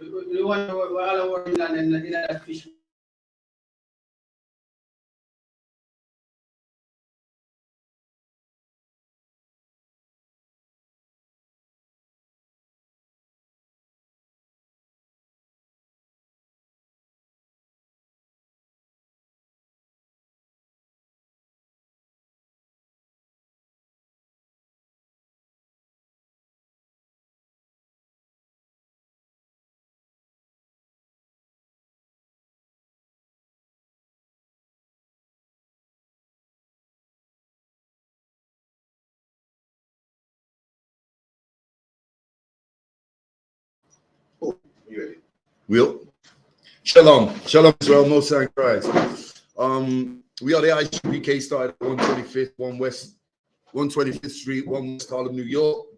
The one all over inland and in that fish. Will. Shalom. Shalom Israel, Most High Christ. We are the I.S.U.P.K. started at 125th, 125th Street, 1 West Harlem, New York,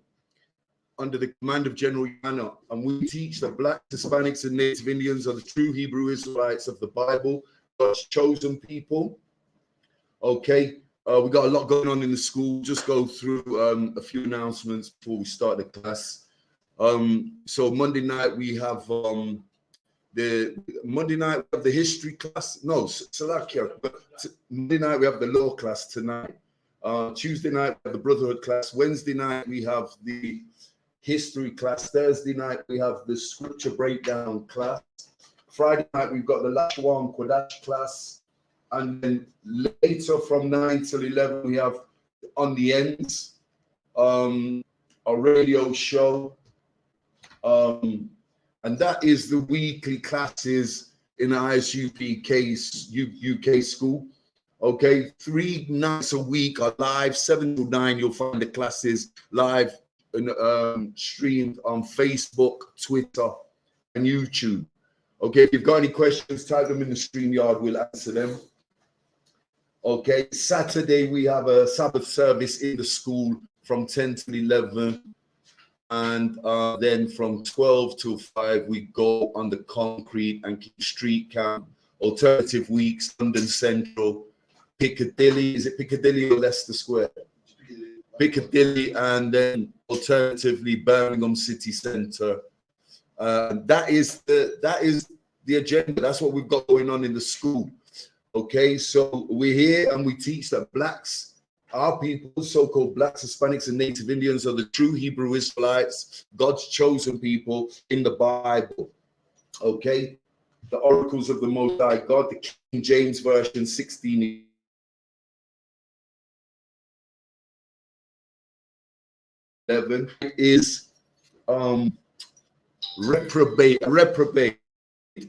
under the command of General YAHANNA. And we teach that Blacks, Hispanics, and Native Indians are the true Hebrew Israelites of the Bible, God's chosen people. Okay. We got a lot going on in the school. Just go through a few announcements before we start the class. So Monday night we have the history class. No, Salakia. Monday night we have the law class tonight. Tuesday night we have the brotherhood class. Wednesday night we have the history class. Thursday night we have the scripture breakdown class. Friday night we've got the Lashwan Kodash class. And then later from 9 till 11 we have On the Ends, a radio show. And that is the weekly classes in I.S.U.P.K. UK school. Okay, 3 nights a week are live, 7 to 9. You'll find the classes live and streamed on Facebook, Twitter, and YouTube. Okay, if you've got any questions, type them in the StreamYard. We'll answer them. Okay, Saturday we have a Sabbath service in the school from 10 to 11. And then from 12 till 5, we go on the concrete and keep street camp, alternative weeks, London Central, Piccadilly. Is it Piccadilly or Leicester Square? Piccadilly, and then alternatively Birmingham City Centre. That is the agenda. That's what we've got going on in the school. Okay, so we're here and we teach that Blacks, our people, so-called Blacks, Hispanics, and Native Indians are the true Hebrew Israelites, God's chosen people in the Bible. Okay, the oracles of the Most High God, the King James Version 16 11 is reprobate.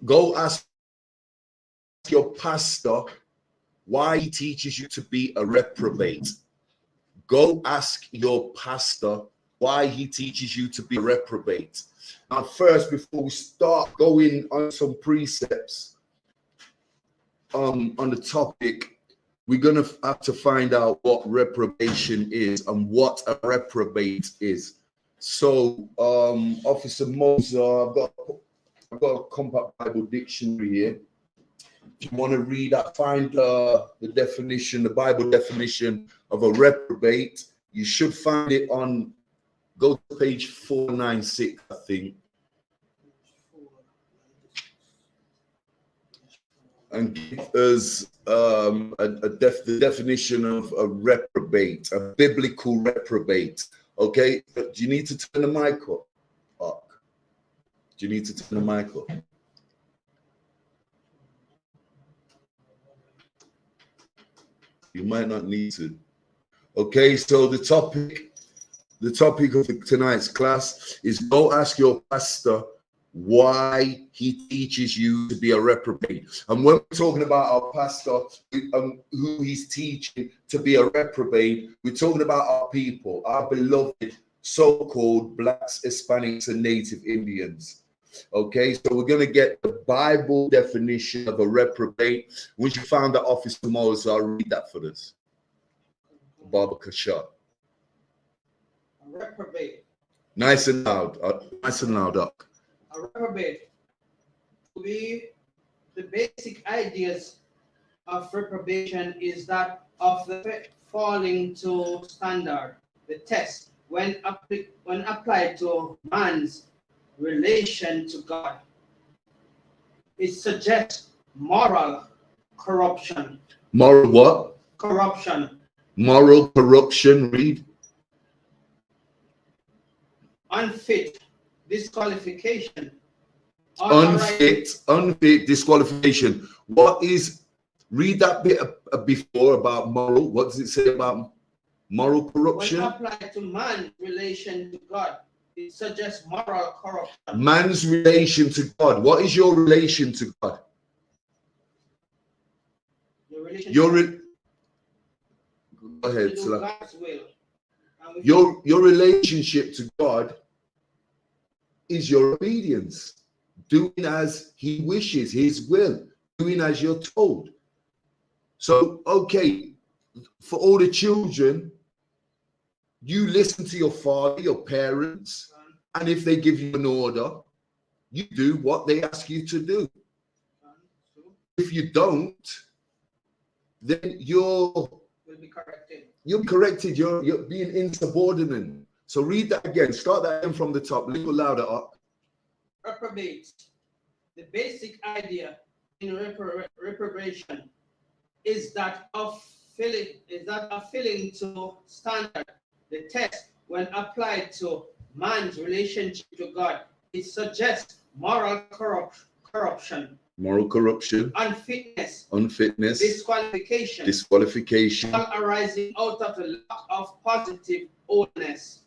Go ask your pastor why he teaches you to be a reprobate. Go ask your pastor why he teaches you to be a reprobate. Now, first, before we start going on some precepts on the topic, we're going to have to find out what reprobation is and what a reprobate is. So, Officer Moser, I've got a compact Bible dictionary here. If you want to read that, find the definition, the Bible definition of a reprobate. You should find it on, go to page 496, I think. And give us the definition of a reprobate, a biblical reprobate. Okay, do you need to turn the mic up? Do you need to turn the mic up? You might not need to. Okay, so the topic of tonight's class is go ask your pastor why he teaches you to be a reprobate. And when we're talking about our pastor, who he's teaching to be a reprobate, we're talking about our people, our beloved so-called Blacks, Hispanics, and Native Indians. Okay, so we're going to get the Bible definition of a reprobate. Once you found that, Officer Moses, I'll read that for us. Baba Kasha. A reprobate. Nice and loud. Nice and loud, Doc. A reprobate. To be the basic ideas of reprobation is that of the falling to standard, the test, when applied to man's relation to God. It suggests moral corruption. Moral what? Corruption. Moral corruption. Read. Unfit. Disqualification. Unfit, disqualification. What is, read that bit before about moral. What does it say about moral corruption? When applied to man's relation to God, it suggests moral corruption. Man's relation to God. What is your relation to God? Your relation Go ahead, to do God's will. Your relationship to God is your obedience. Doing as he wishes, his will, doing as you're told. So, okay, for all the children, you listen to your father, your parents, and if they give you an order, you do what they ask you to do. If you don't, then you'll be corrected. You're corrected. You're being insubordinate. So read that again. Start that in from the top. A little louder up. Reprobate. The basic idea in reprobation is that of failing to standard, the test when applied to man's relationship to God. It suggests moral corruption. Moral corruption. Unfitness. Disqualification. All arising out of a lack of positive wholeness.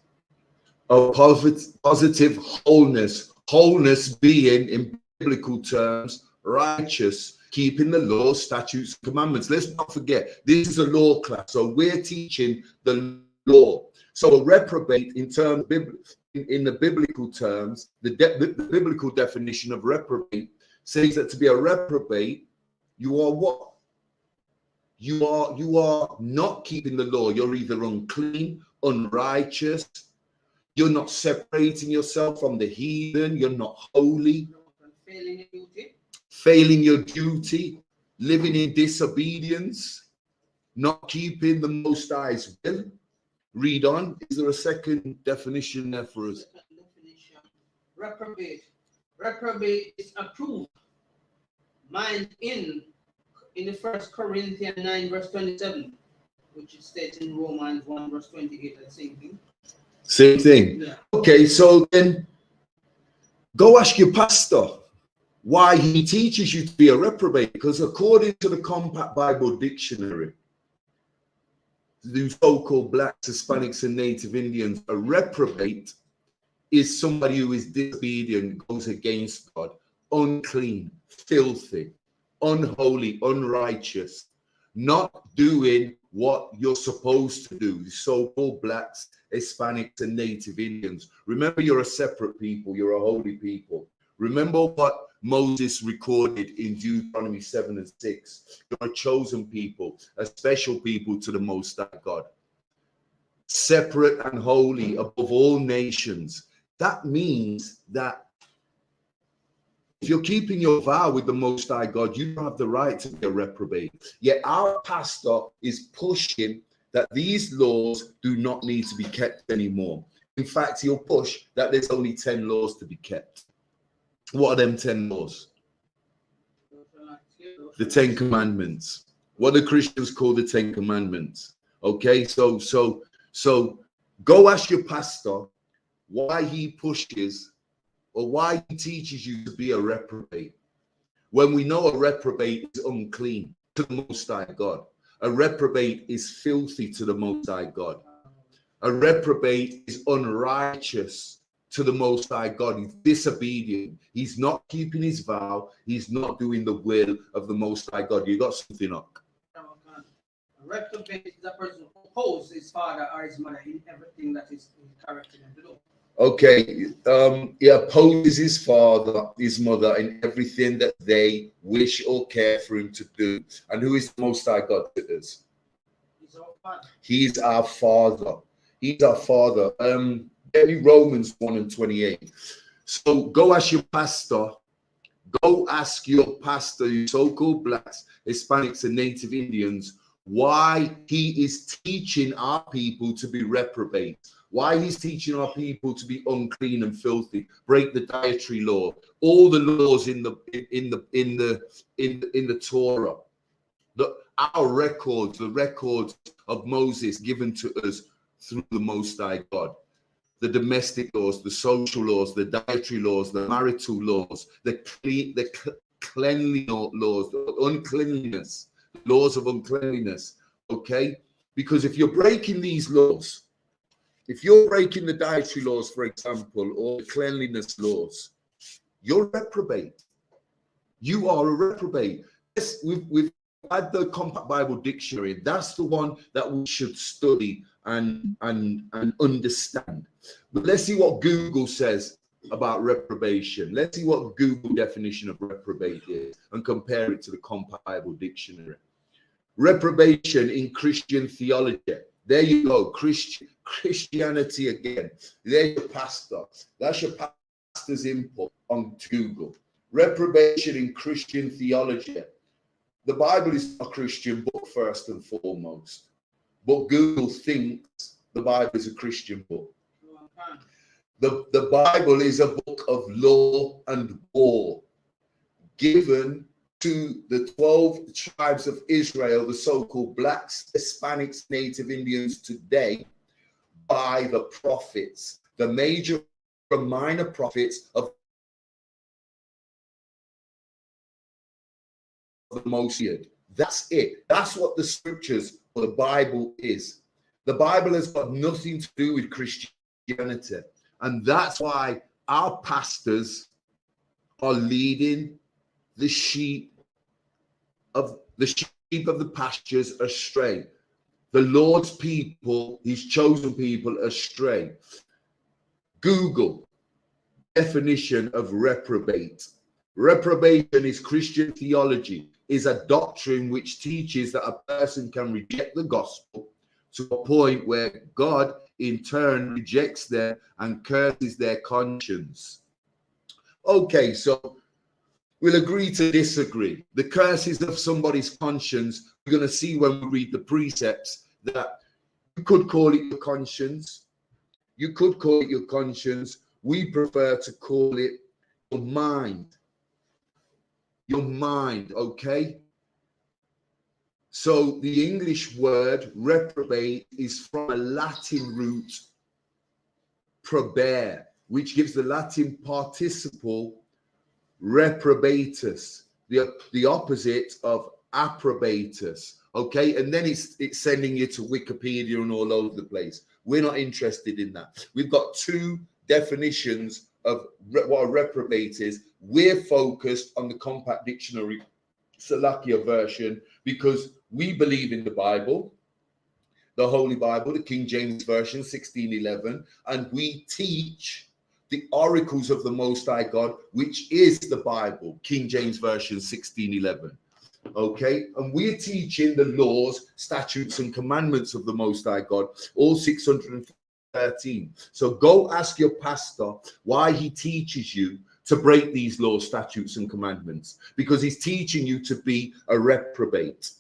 Positive wholeness. Wholeness being, in biblical terms, righteous, keeping the law, statutes, commandments. Let's not forget, this is a law class, so we're teaching the law. So a reprobate, in the biblical terms, the biblical definition of reprobate says that to be a reprobate, you are what? You are not keeping the law. You're either unclean, unrighteous. You're not separating yourself from the heathen. You're not holy. Failing your duty. Living in disobedience. Not keeping the Most High's will. Read on. Is there a second definition there for us? Reprobate. Reprobate is approved. Mind in the 1 Corinthians 9 verse 27, which is stated in Romans 1 verse 28, that same thing. Same thing. Yeah. Okay, so then go ask your pastor why he teaches you to be a reprobate, because according to the Compact Bible Dictionary, the so-called blacks, Hispanics, and Native Indians, a reprobate is somebody who is disobedient, goes against God, unclean, filthy, unholy, unrighteous, not doing what you're supposed to do. The so-called blacks, Hispanics, and Native Indians. Remember, you're a separate people. You're a holy people. Remember what Moses recorded in Deuteronomy 7 and 6. You're a chosen people, a special people to the Most High God. Separate and holy above all nations. That means that if you're keeping your vow with the Most High God, you don't have the right to be a reprobate. Yet our pastor is pushing that these laws do not need to be kept anymore. In fact, he'll push that there's only 10 laws to be kept. What are them 10 laws? The 10 Commandments. What do Christians call the 10 Commandments? Okay, so go ask your pastor why he pushes or why he teaches you to be a reprobate, when we know a reprobate is unclean to the Most High God. A reprobate is filthy to the Most High God. A reprobate is unrighteous to the Most High God. He's disobedient. He's not keeping his vow. He's not doing the will of the Most High God. You got something up? A reprobate is a person who opposes his father or his mother in everything that is corrected him to do. Okay, he opposes his father, his mother in everything that they wish or care for him to do. And who is the Most High God to us? He's our father. He's our father. He's our father. Get me Romans 1 and 28. So go ask your pastor. Go ask your pastor, you so-called blacks, Hispanics, and Native Indians, why he is teaching our people to be reprobate. why he's teaching our people to be unclean and filthy, break the dietary law, all the laws in the Torah, our records, the records of Moses given to us through the Most High God. The domestic laws, the social laws, the dietary laws, the marital laws, the cleanliness laws, the uncleanliness, laws of uncleanliness, okay? Because if you're breaking these laws, if you're breaking the dietary laws, for example, or the cleanliness laws, you're a reprobate. You are a reprobate. Yes, we've had the Compact Bible Dictionary. That's the one that we should study and understand. But let's see what Google says about reprobation. Let's see what Google definition of reprobate is and compare it to the Compact Bible Dictionary. Reprobation in Christian theology. There you go, Christianity again. There's your pastor. That's your pastor's input on Google. Reprobation in Christian theology. The Bible is a Christian book first and foremost, but Google thinks the Bible is a Christian book. The Bible is a book of law and war given to the 12 tribes of Israel, the so-called blacks, Hispanics, Native Indians today, by the prophets, the major and minor prophets of the Mosaic. That's it. That's what the scriptures or the Bible is. The Bible has got nothing to do with Christianity. And that's why our pastors are leading the sheep of the pastures astray. The Lord's people, his chosen people, astray. Google definition of reprobate. Reprobation is Christian theology, is a doctrine which teaches that a person can reject the gospel to a point where God in turn rejects them and curses their conscience. Okay, so we'll agree to disagree. The curses of somebody's conscience, we're going to see when we read the precepts that you could call it your conscience. You could call it your conscience. We prefer to call it your mind. Your mind, okay? So the English word reprobate is from a Latin root, probare, which gives the Latin participle reprobatus, the opposite of approbatus, okay? And then it's sending you to Wikipedia and all over the place. We're not interested in that. We've got two definitions of what a reprobate is. We're focused on the Compact Dictionary Salakia version because we believe in the Bible, the Holy Bible, the King James Version 1611, and we teach the oracles of the Most High God, which is the Bible, King James Version 1611. Okay, and we're teaching the laws, statutes, and commandments of the Most High God, all 613. So go ask your pastor why he teaches you to break these laws, statutes, and commandments, because he's teaching you to be a reprobate.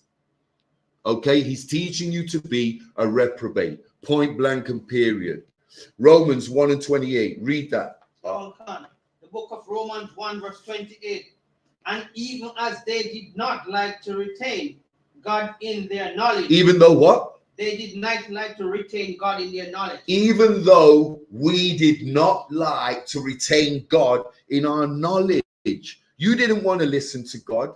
Okay, he's teaching you to be a reprobate, point blank and period. Romans 1 and 28, read that. The book of Romans 1 verse 28. And even as they did not like to retain God in their knowledge. Even though what? They did not like to retain God in their knowledge. Even though we did not like to retain God in our knowledge. You didn't want to listen to God.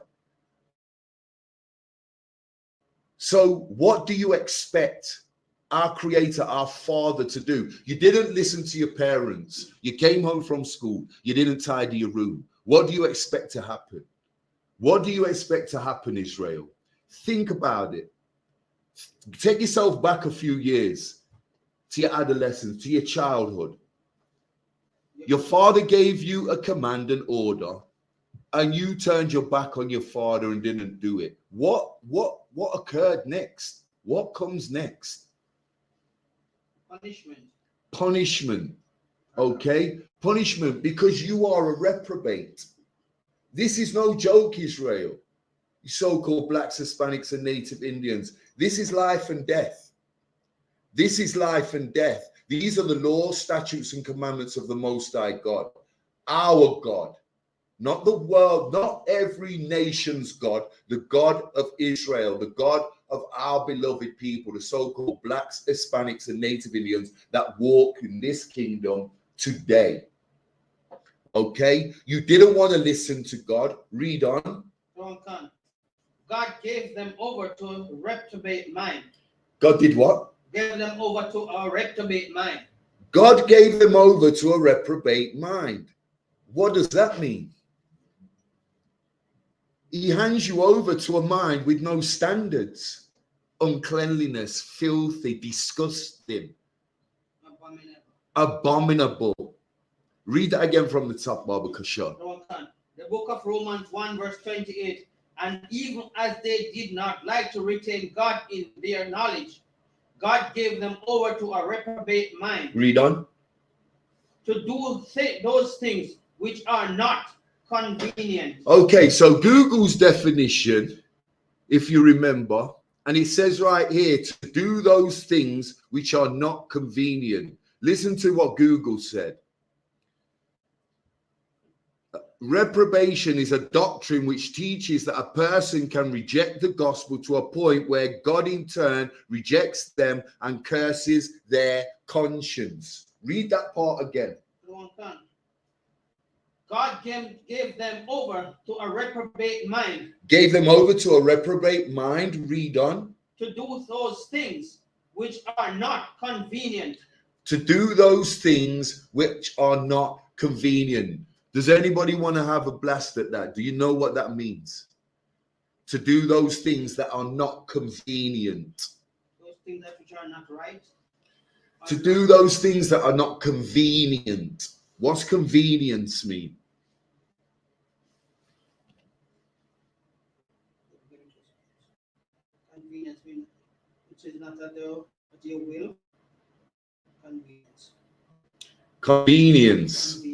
So what do you expect our Creator, our Father, to do? You didn't listen to your parents. You came home from school. You didn't tidy your room. What do you expect to happen? What do you expect to happen, Israel? Think about it. Take yourself back a few years to your adolescence, to your childhood. Your father gave you a command and order, and you turned your back on your father and didn't do it. What occurred next? What comes next? Punishment. Punishment. Okay? Punishment, because you are a reprobate. This is no joke, Israel. You so-called blacks, Hispanics, and Native Indians. This is life and death. This is life and death. These are the laws, statutes, and commandments of the Most High God, our God, not the world, not every nation's God, the God of Israel, the God of our beloved people, the so-called blacks, Hispanics, and Native Indians that walk in this kingdom today. Okay, you didn't want to listen to God. Read on. God gave them over to a reprobate mind. God did what? Gave them over to a reprobate mind. God gave them over to a reprobate mind. What does that mean? He hands you over to a mind with no standards, uncleanliness, filthy, disgusting, abominable. Read that again from the top, Baba Kashan. The book of Romans 1 verse 28. And even as they did not like to retain God in their knowledge, God gave them over to a reprobate mind. Read on. To do those things which are not convenient. Okay, so Google's definition, if you remember, and it says right here, to do those things which are not convenient. Listen to what Google said. Reprobation is a doctrine which teaches that a person can reject the gospel to a point where God in turn rejects them and curses their conscience. Read that part again. God gave them over to a reprobate mind. Gave them over to a reprobate mind. Read on. To do those things which are not convenient. To do those things which are not convenient. Does anybody want to have a blast at that? Do you know what that means? To do those things that are not convenient. Those things that which are not right. To do those things that are not convenient. What's convenience mean? Convenience means which is not at your will. Convenience. Convenience.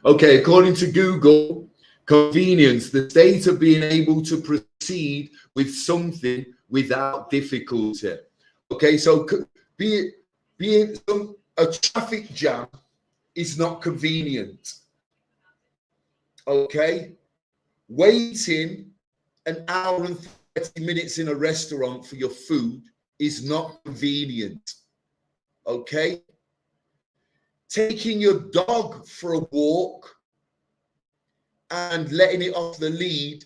Okay, according to Google, convenience, the state of being able to proceed with something without difficulty. Okay, so being a traffic jam is not convenient. Okay, waiting an hour and 30 minutes in a restaurant for your food is not convenient. Okay, taking your dog for a walk and letting it off the lead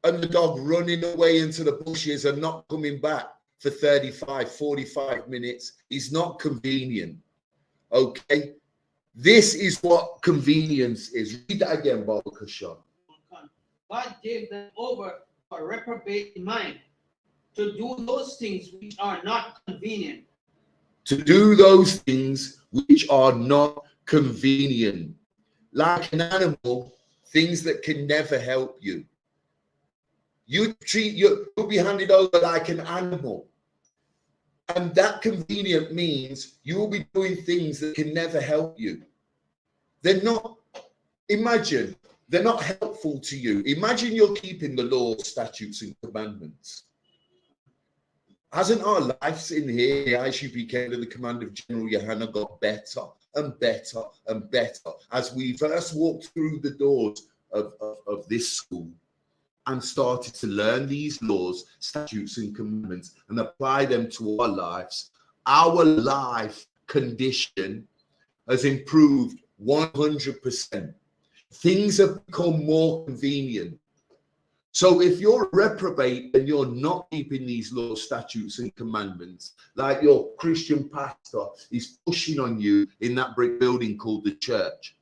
and the dog running away into the bushes and not coming back for 35, 45 minutes is not convenient. Okay, this is what convenience is. Read that again, Baba Kashan. God gave them over to a reprobate mind to do those things which are not convenient. To do those things which are not convenient. Like an animal, things that can never help you. You'll be handed over like an animal. And that convenient means you will be doing things that can never help you. They're not, imagine, they're not helpful to you. Imagine you're keeping the laws, statutes, and commandments. Hasn't our lives in here, the I.S.U.P.K, under the command of General YAHANNA, got better and better and better as we first walked through the doors of this school and started to learn these laws, statutes, and commandments and apply them to our lives? Our life condition has improved 100%. Things have become more convenient. So if you're a reprobate and you're not keeping these laws, statutes, and commandments, like your Christian pastor is pushing on you in that brick building called the church,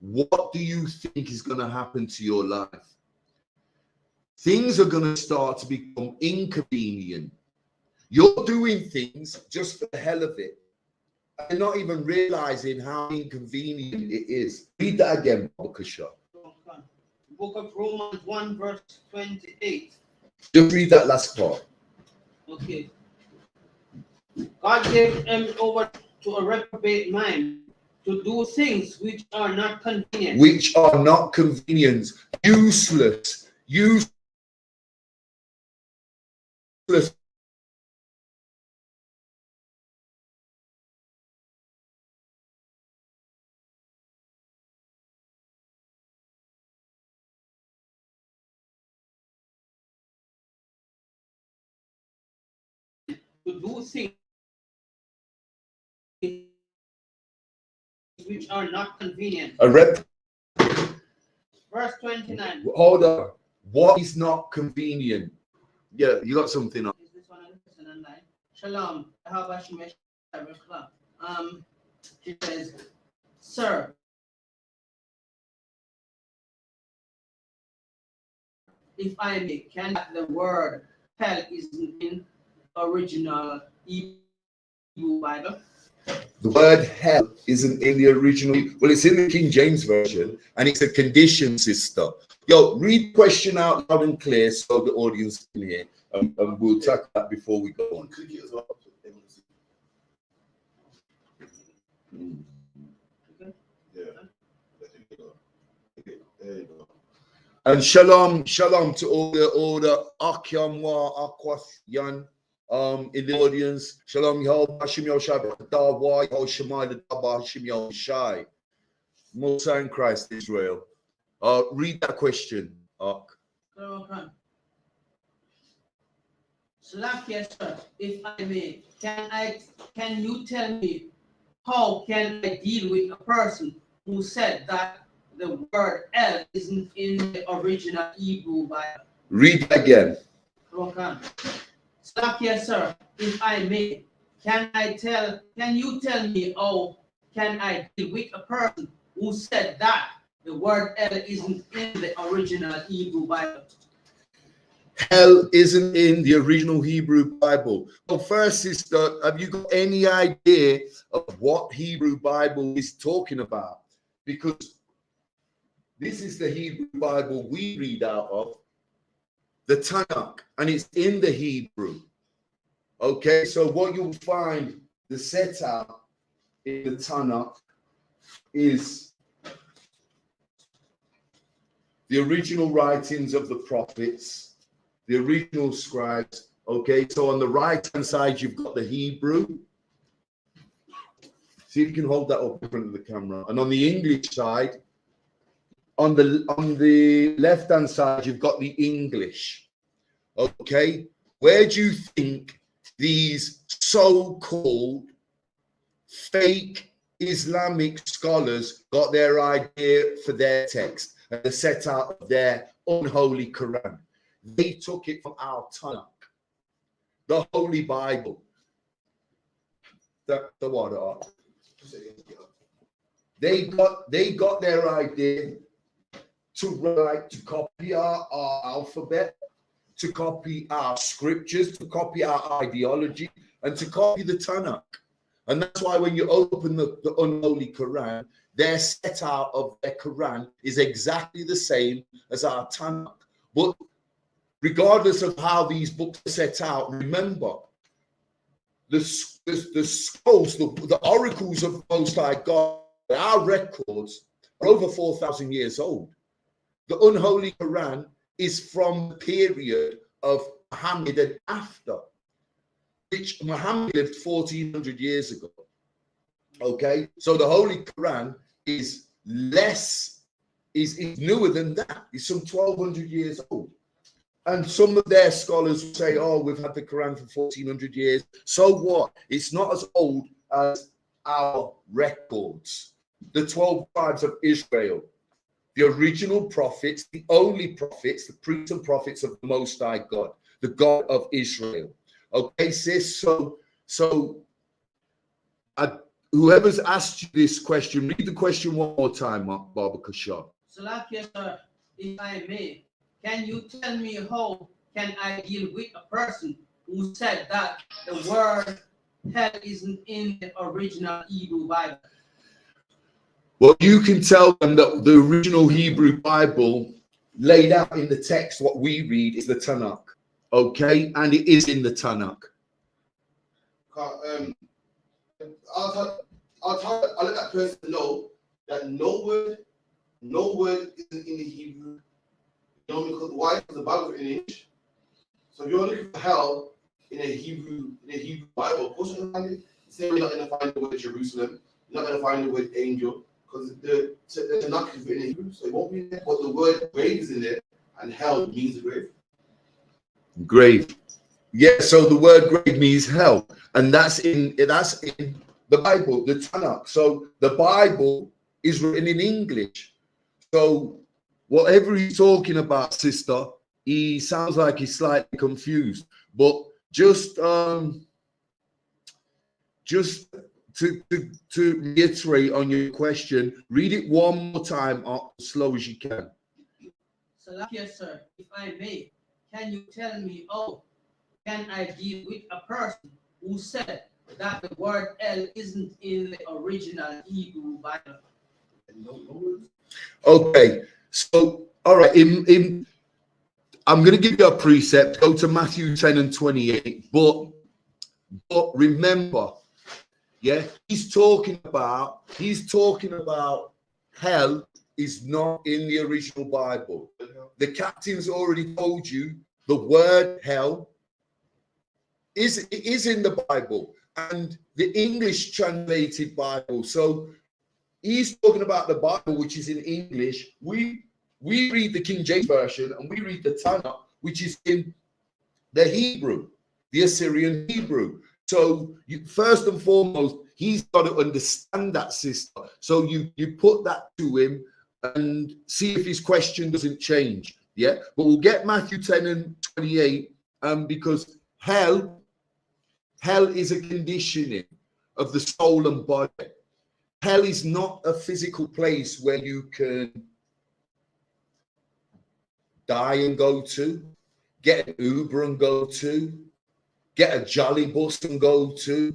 what do you think is going to happen to your life? Things are going to start to become inconvenient. You're doing things just for the hell of it and not even realizing how inconvenient it is. Read that again, Bakasha. Book of Romans 1 verse 28. Just read that last part. Okay. God gave them over to a reprobate mind to do things which are not convenient. Which are not convenient. Useless. Useless. to do things which are not convenient. Verse 29. Hold on. What is not convenient? Yeah, you got something on. Is this one of the person online? Shalom. How about you? She says, sir, if I may, can the word hell isn't in original Hebrew Bible? The word hell isn't in the original. Well, it's in the King James Version, and it's a condition, sister. Yo, read the question out loud and clear so the audience can hear, and we'll tackle that before we go on. And shalom to all the Akyamwa Akwasyan in the audience. Shalom Yahweh Hashim Yoshai Dawa Yoshemai the Daba Hashim Yoshai. Musa in Christ Israel. Read that question, Ak. Slakia, sir, if I may, can you tell me how can I deal with a person who said that the word El isn't in the original Hebrew Bible? Read again. Slakia, sir, if I may, can you tell me how can I deal with a person who said that the word El isn't in the original Hebrew Bible? Hell isn't in the original Hebrew Bible. Well, first, sister, have you got any idea of what Hebrew Bible is talking about? Because this is the Hebrew Bible we read out of, the Tanakh, and it's in the Hebrew. Okay, so what you'll find the setup in the Tanakh is the original writings of the prophets, the original scribes. Okay, so on the right hand side you've got the Hebrew. See if you can hold that up in front of the camera. And on the English side, on the left hand side you've got the English. Okay, where do you think these so-called fake Islamic scholars got their idea for their text and the set out of their unholy Quran? They took it from our Tanakh, the Holy Bible. The water. They got their idea to write, to copy our alphabet, to copy our scriptures, to copy our ideology, and to copy the Tanakh. And that's why when you open the unholy Quran, their set out of their Quran is exactly the same as our Tanakh. But regardless of how these books are set out, remember, the scrolls, the oracles of the Most High God, our records are over 4,000 years old. The unholy Quran is from the period of Muhammad and after, which Muhammad lived 1,400 years ago. Okay, so the Holy Quran is newer than that. It's some 1,200 years old. And some of their scholars will say, oh, we've had the Quran for 1,400 years. So what? It's not as old as our records. The 12 tribes of Israel, the original prophets, the only prophets, the priests and prophets of the Most High God, the God of Israel. Okay, sis, so whoever's asked you this question, read the question one more time, Baba Kashar. Salakia, sir, if I may, can you tell me how can I deal with a person who said that the word hell isn't in the original Hebrew Bible? Well, you can tell them that the original Hebrew Bible laid out in the text, what we read is the Tanakh. Okay, and it is in the Tanakh. I'll let that person know that no word isn't in the Hebrew. You know, because why? Because the Bible is in English. So if you're looking for hell in a Hebrew Bible, of course you're gonna find it. Say you're not gonna find the word Jerusalem, you're not gonna find the word angel, because the Tanakh is written in Hebrew, so it won't be there. But the word grave is in there, and hell means grave. Grave. Yeah, so the word grave means hell, and that's in the Bible, the Tanakh. So the Bible is written in English. So whatever he's talking about, sister, he sounds like he's slightly confused. But just to reiterate on your question, read it one more time as slow as you can. So, yes, sir, if I may, can you tell me how can I deal with a person who said that the word L isn't in the original Hebrew Bible? Okay, so all right, I'm going to give you a precept. Go to Matthew 10 and 28. But remember, yeah, he's talking about hell is not in the original Bible. The captain's already told you the word hell is in the Bible and the English translated Bible. So he's talking about the Bible, which is in English. We read the King James Version and we read the Tanakh, which is in the Hebrew, the Assyrian Hebrew. So first and foremost, he's got to understand that, sister. So you put that to him and see if his question doesn't change. Yeah, but we'll get Matthew 10 and 28 because hell is a conditioning of the soul and body. Hell is not a physical place where you can die and go to, get an Uber and go to, get a jolly bus and go to,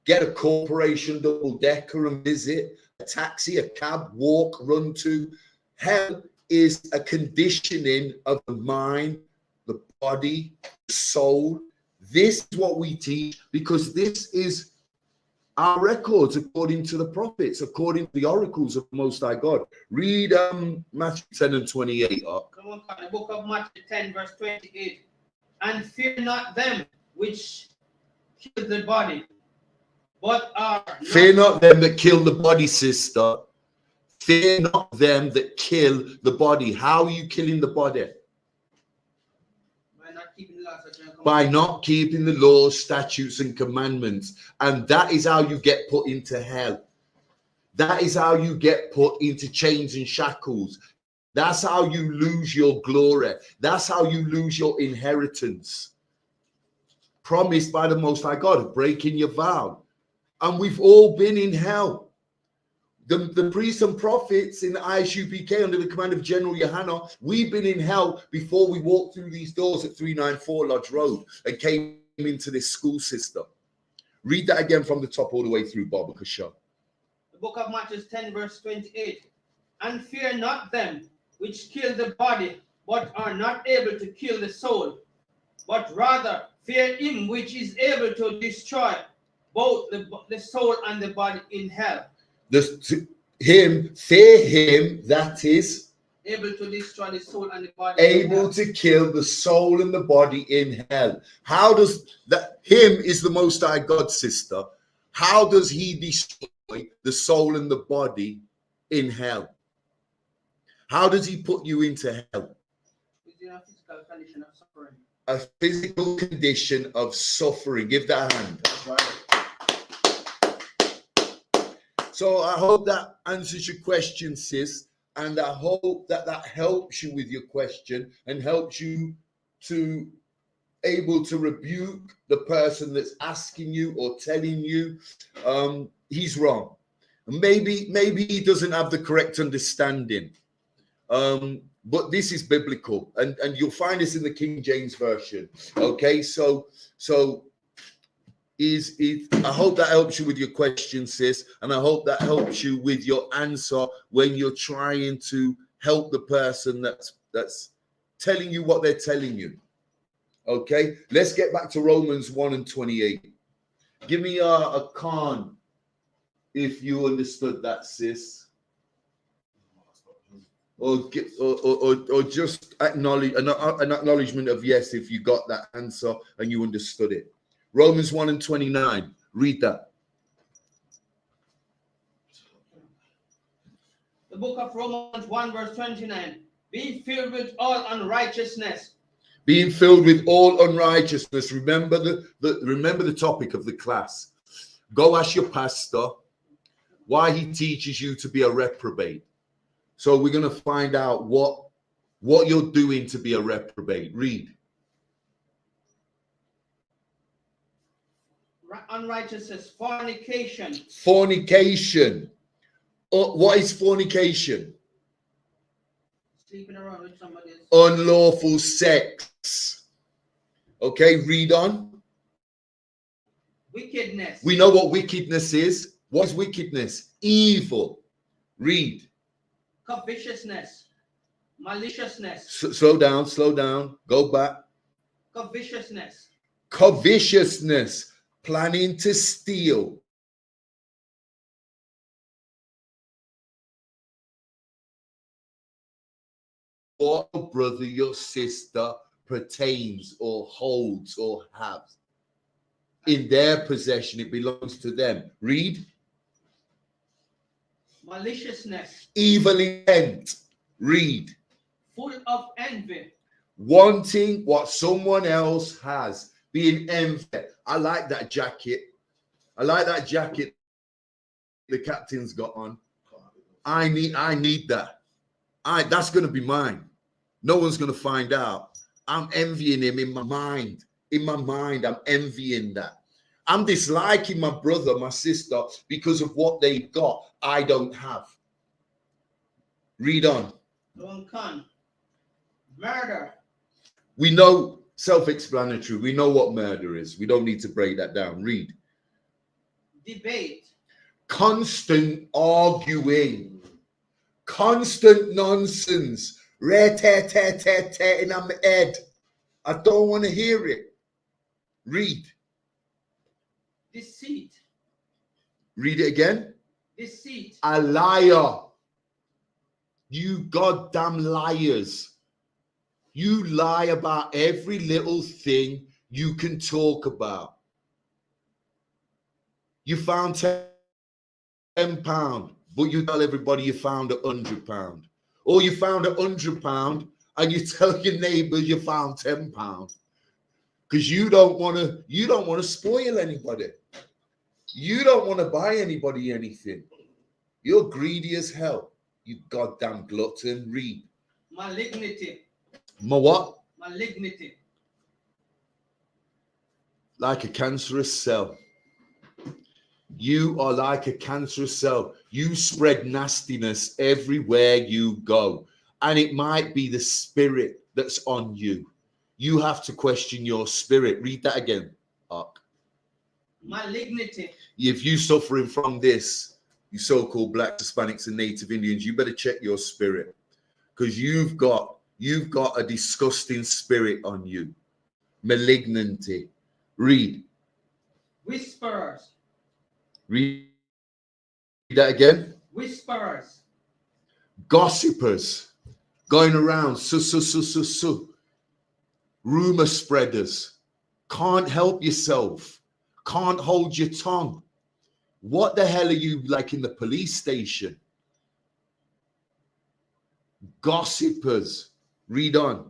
get a corporation double decker and visit, a taxi, a cab, walk, run to. Hell is a conditioning of the mind, the body, the soul. This is what we teach because this is our records according to the prophets, according to the oracles of the Most High God. Read Matthew 10 and 28. The book of Matthew 10, verse 28. And fear not them which kill the body, but are not... Fear not them that kill the body, sister. Fear not them that kill the body. How are you killing the body? By not keeping the laws, statutes, and commandments. And that is how you get put into hell. That is how you get put into chains and shackles. That's how you lose your glory. That's how you lose your inheritance. Promised by the Most High God, breaking your vow. And we've all been in hell. The priests and prophets in the I.S.U.P.K under the command of General YAHANNA, we've been in hell before we walked through these doors at 394 Lodge Road and came into this school system. Read that again from the top all the way through, Baba Kasha. The book of Matthew 10, verse 28. And fear not them which kill the body, but are not able to kill the soul, but rather fear him which is able to destroy both the soul and the body in hell. Fear him that is able to destroy the soul and the body. Able to kill the soul and the body in hell. How does that? Him is the Most High God, sister. How does he destroy the soul and the body in hell? How does he put you into hell? A physical condition of suffering. A physical condition of suffering. Give that a hand. That's right. So I hope that answers your question, sis. And I hope that that helps you with your question and helps you to able to rebuke the person that's asking you or telling you he's wrong. Maybe he doesn't have the correct understanding. But this is biblical, and you'll find this in the King James Version. Okay, so I hope that helps you with your question, sis, and I hope that helps you with your answer when you're trying to help the person that's telling you what they're telling you. Okay, let's get back to Romans 1 and 28. Give me a con if you understood that, sis. Or just acknowledge an acknowledgement of yes if you got that answer and you understood it. Romans 1 and 29. Read that. The book of Romans 1 verse 29. Be filled with all unrighteousness. Being filled with all unrighteousness. Remember the topic of the class. Go ask your pastor why he teaches you to be a reprobate. So we're going to find out what you're doing to be a reprobate. Read. Unrighteousness, fornication. Fornication. What is fornication? Sleeping around with somebody else. Unlawful sex. Okay, read on. Wickedness. We know what wickedness is. What is wickedness? Evil. Read. Covetousness. Maliciousness. Slow down. Go back. Covetousness. Covetousness. Planning to steal. What your brother, your sister pertains or holds or has. In their possession, it belongs to them. Read. Maliciousness. Evil intent. Read. Full of envy. Wanting what someone else has. Being envious. I like that jacket. I like that jacket the captain's got on. I need that. That's going to be mine. No one's going to find out. I'm envying him in my mind. In my mind, I'm envying that. I'm disliking my brother, my sister, because of what they've got. I don't have. Read on. Murder. We know, self-explanatory. We know what murder is. We don't need to break that down. Read. Debate. Constant arguing. Constant nonsense. Re-te-te-te-te in my head. I don't want to hear it. Read. Deceit. Read it again. Deceit. A liar. You goddamn liars. You lie about every little thing you can talk about. You found £10, but you tell everybody you found £100. Or you found £100 and you tell your neighbors you found £10. Because you don't want to spoil anybody. You don't want to buy anybody anything. You're greedy as hell. You goddamn glutton. Read. Malignity. What? Malignity. Like a cancerous cell. You are like a cancerous cell. You spread nastiness everywhere you go. And it might be the spirit that's on you. You have to question your spirit. Read that again, Ark. Malignity. If you're suffering from this, you so-called blacks, Hispanics, and Native Indians, you better check your spirit. Because you've got a disgusting spirit on you. Malignity. Read. Whisperers. Read that again. Whisperers. Gossipers. Going around. Rumor spreaders. Can't help yourself. Can't hold your tongue. What the hell are you like in the police station? Gossipers. Read on.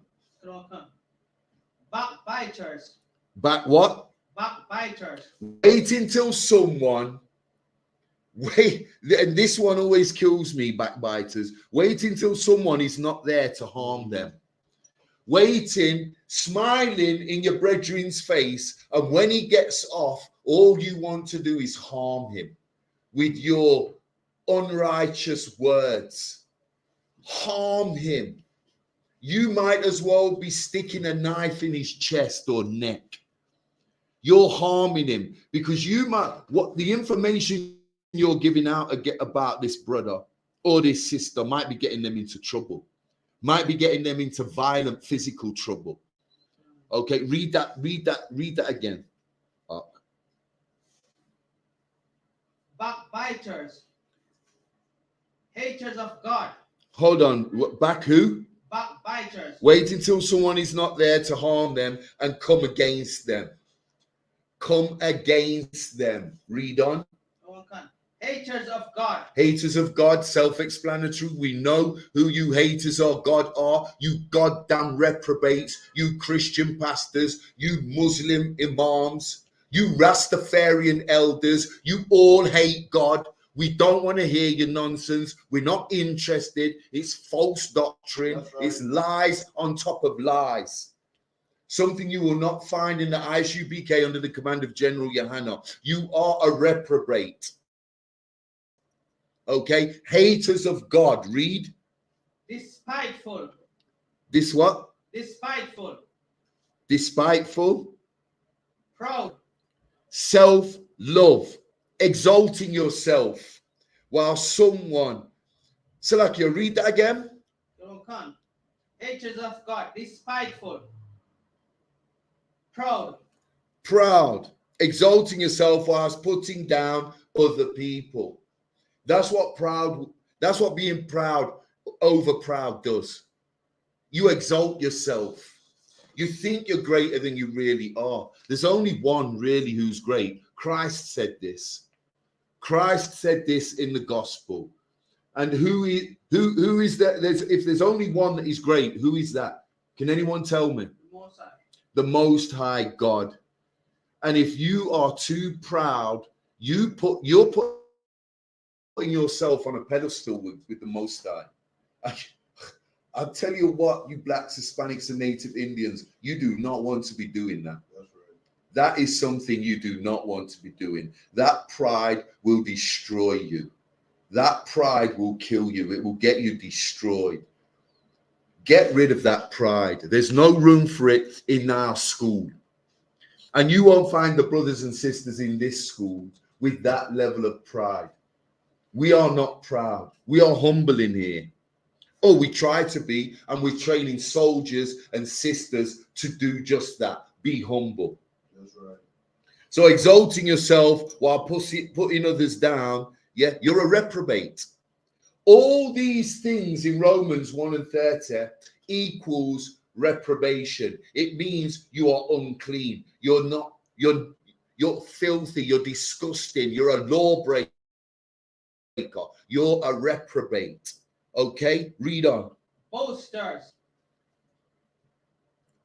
Backbiters. Back what? Backbiters. Wait until someone, and this one always kills me, backbiters. Wait until someone is not there to harm them. Waiting, smiling in your brethren's face, and when he gets off, all you want to do is harm him with your unrighteous words. Harm him. You might as well be sticking a knife in his chest or neck. You're harming him because what the information you're giving out about this brother or this sister might be getting them into trouble, might be getting them into violent physical trouble. Okay, read that again. Backbiters. Haters of God. Hold on, back who? Backbiters. Wait until someone is not there to harm them and come against them. Come against them. Read on. Haters of God. Haters of God, self-explanatory. We know who you haters of God are. You goddamn reprobates, you Christian pastors, you Muslim imams, you Rastafarian elders. You all hate God. We don't want to hear your nonsense. We're not interested. It's false doctrine. That's right. It's lies on top of lies. Something you will not find in the I.S.U.P.K under the command of General YAHANNA. You are a reprobate. Okay, haters of God. Read. Despiteful. This what? Despiteful. Despiteful. Proud. Self-love. Exalting yourself. While someone. Salakia, read that again. Haters of God. Despiteful. Proud. Proud. Exalting yourself whilst putting down other people. That's what being proud, over proud does. You exalt yourself. You think you're greater than you really are. There's only one really who's great. Christ said this. Christ said this in the gospel. And who is that? If there's only one that is great, who is that? Can anyone tell me? The Most High God. And if you are too proud, you're putting yourself on a pedestal with the Most High. I'll tell you what, you blacks, Hispanics, and Native Indians, you do not want to be doing that. That's right. That is something you do not want to be doing. That pride will destroy you. That pride will kill you. It will get you destroyed. Get rid of that pride. There's no room for it in our school. And you won't find the brothers and sisters in this school with that level of pride. We are not proud. We are humble in here. Oh, we try to be, and we're training soldiers and sisters to do just that. Be humble. That's right. So exalting yourself while putting others down, yeah, you're a reprobate. All these things in Romans 1 and 30 equals reprobation. It means you are unclean. You're filthy. You're disgusting. You're a lawbreaker. You're a reprobate. Okay, read on. Boasters.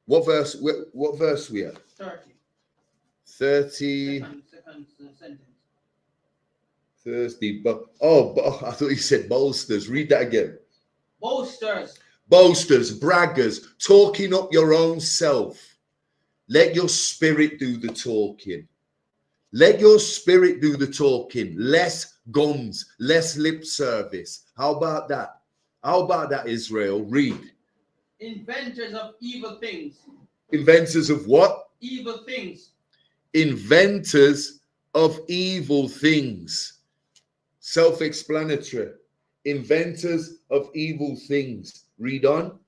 What verse? What verse we at? 30. 30. Second sentence. Thursday. But I thought you said bolsters. Read that again. Boasters. Boasters, braggers, talking up your own self. Let your spirit do the talking. Let your spirit do the talking. Less gums, less lip service. How about that? How about that, Israel? Read. Inventors of evil things. Inventors of what? Evil things. Inventors of evil things. Self-explanatory. Inventors of evil things. Read on.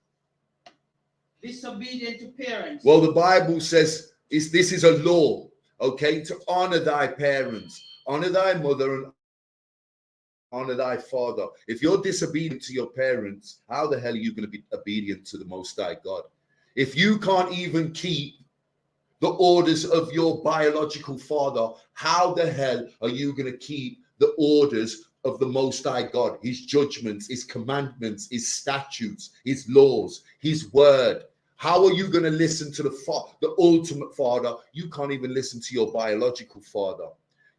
Disobedient to parents. Well, the Bible says this is a law, okay, to honor thy parents, honor thy mother, and honor thy father. If you're disobedient to your parents, how the hell are you going to be obedient to the Most High God? If you can't even keep the orders of your biological father, how the hell are you going to keep the orders of the Most High God, his judgments, his commandments, his statutes, his laws, his word? How are you going to listen to the ultimate father? You can't even listen to your biological father.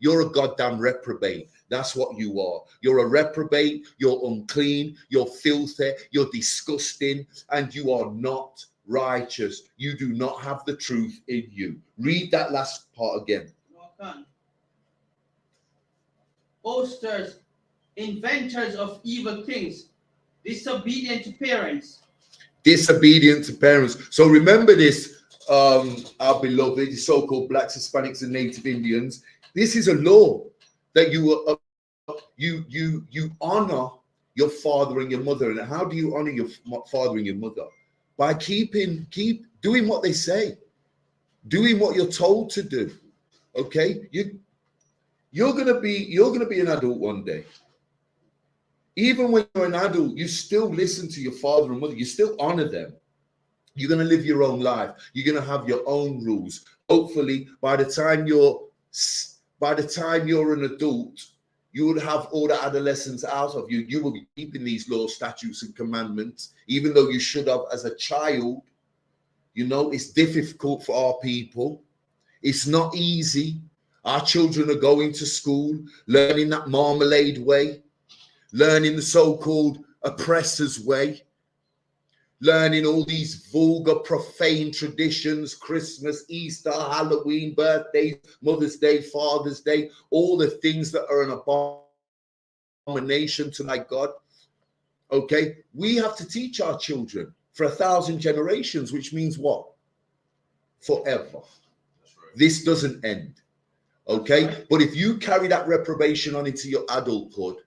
You're a goddamn reprobate. That's what you are. You're a reprobate. You're unclean. You're filthy. You're disgusting. And you are not righteous. You do not have the truth in you. Read that last part again. Boasters, inventors of evil things, disobedient to parents. Disobedient to parents. So remember this, our beloved, so-called blacks, Hispanics, and Native Indians. This is a law that you honor your father and your mother. And how do you honor your father and your mother? By keep doing what they say, doing what you're told to do. Okay, you're gonna be an adult one day. Even when you're an adult, you still listen to your father and mother. You still honor them. You're going to live your own life. You're going to have your own rules. Hopefully, by the time you're an adult, you would have all the adolescence out of you. You will be keeping these laws, statutes, and commandments, even though you should have as a child. You know, it's difficult for our people. It's not easy. Our children are going to school, learning that marmalade way, learning the so-called oppressor's way, learning all these vulgar, profane traditions, Christmas, Easter, Halloween, birthdays, Mother's Day, Father's Day, all the things that are an abomination to my God. Okay, we have to teach our children for 1,000 generations, which means what? Forever. That's right. This doesn't end. Okay, but if you carry that reprobation on into your adulthood,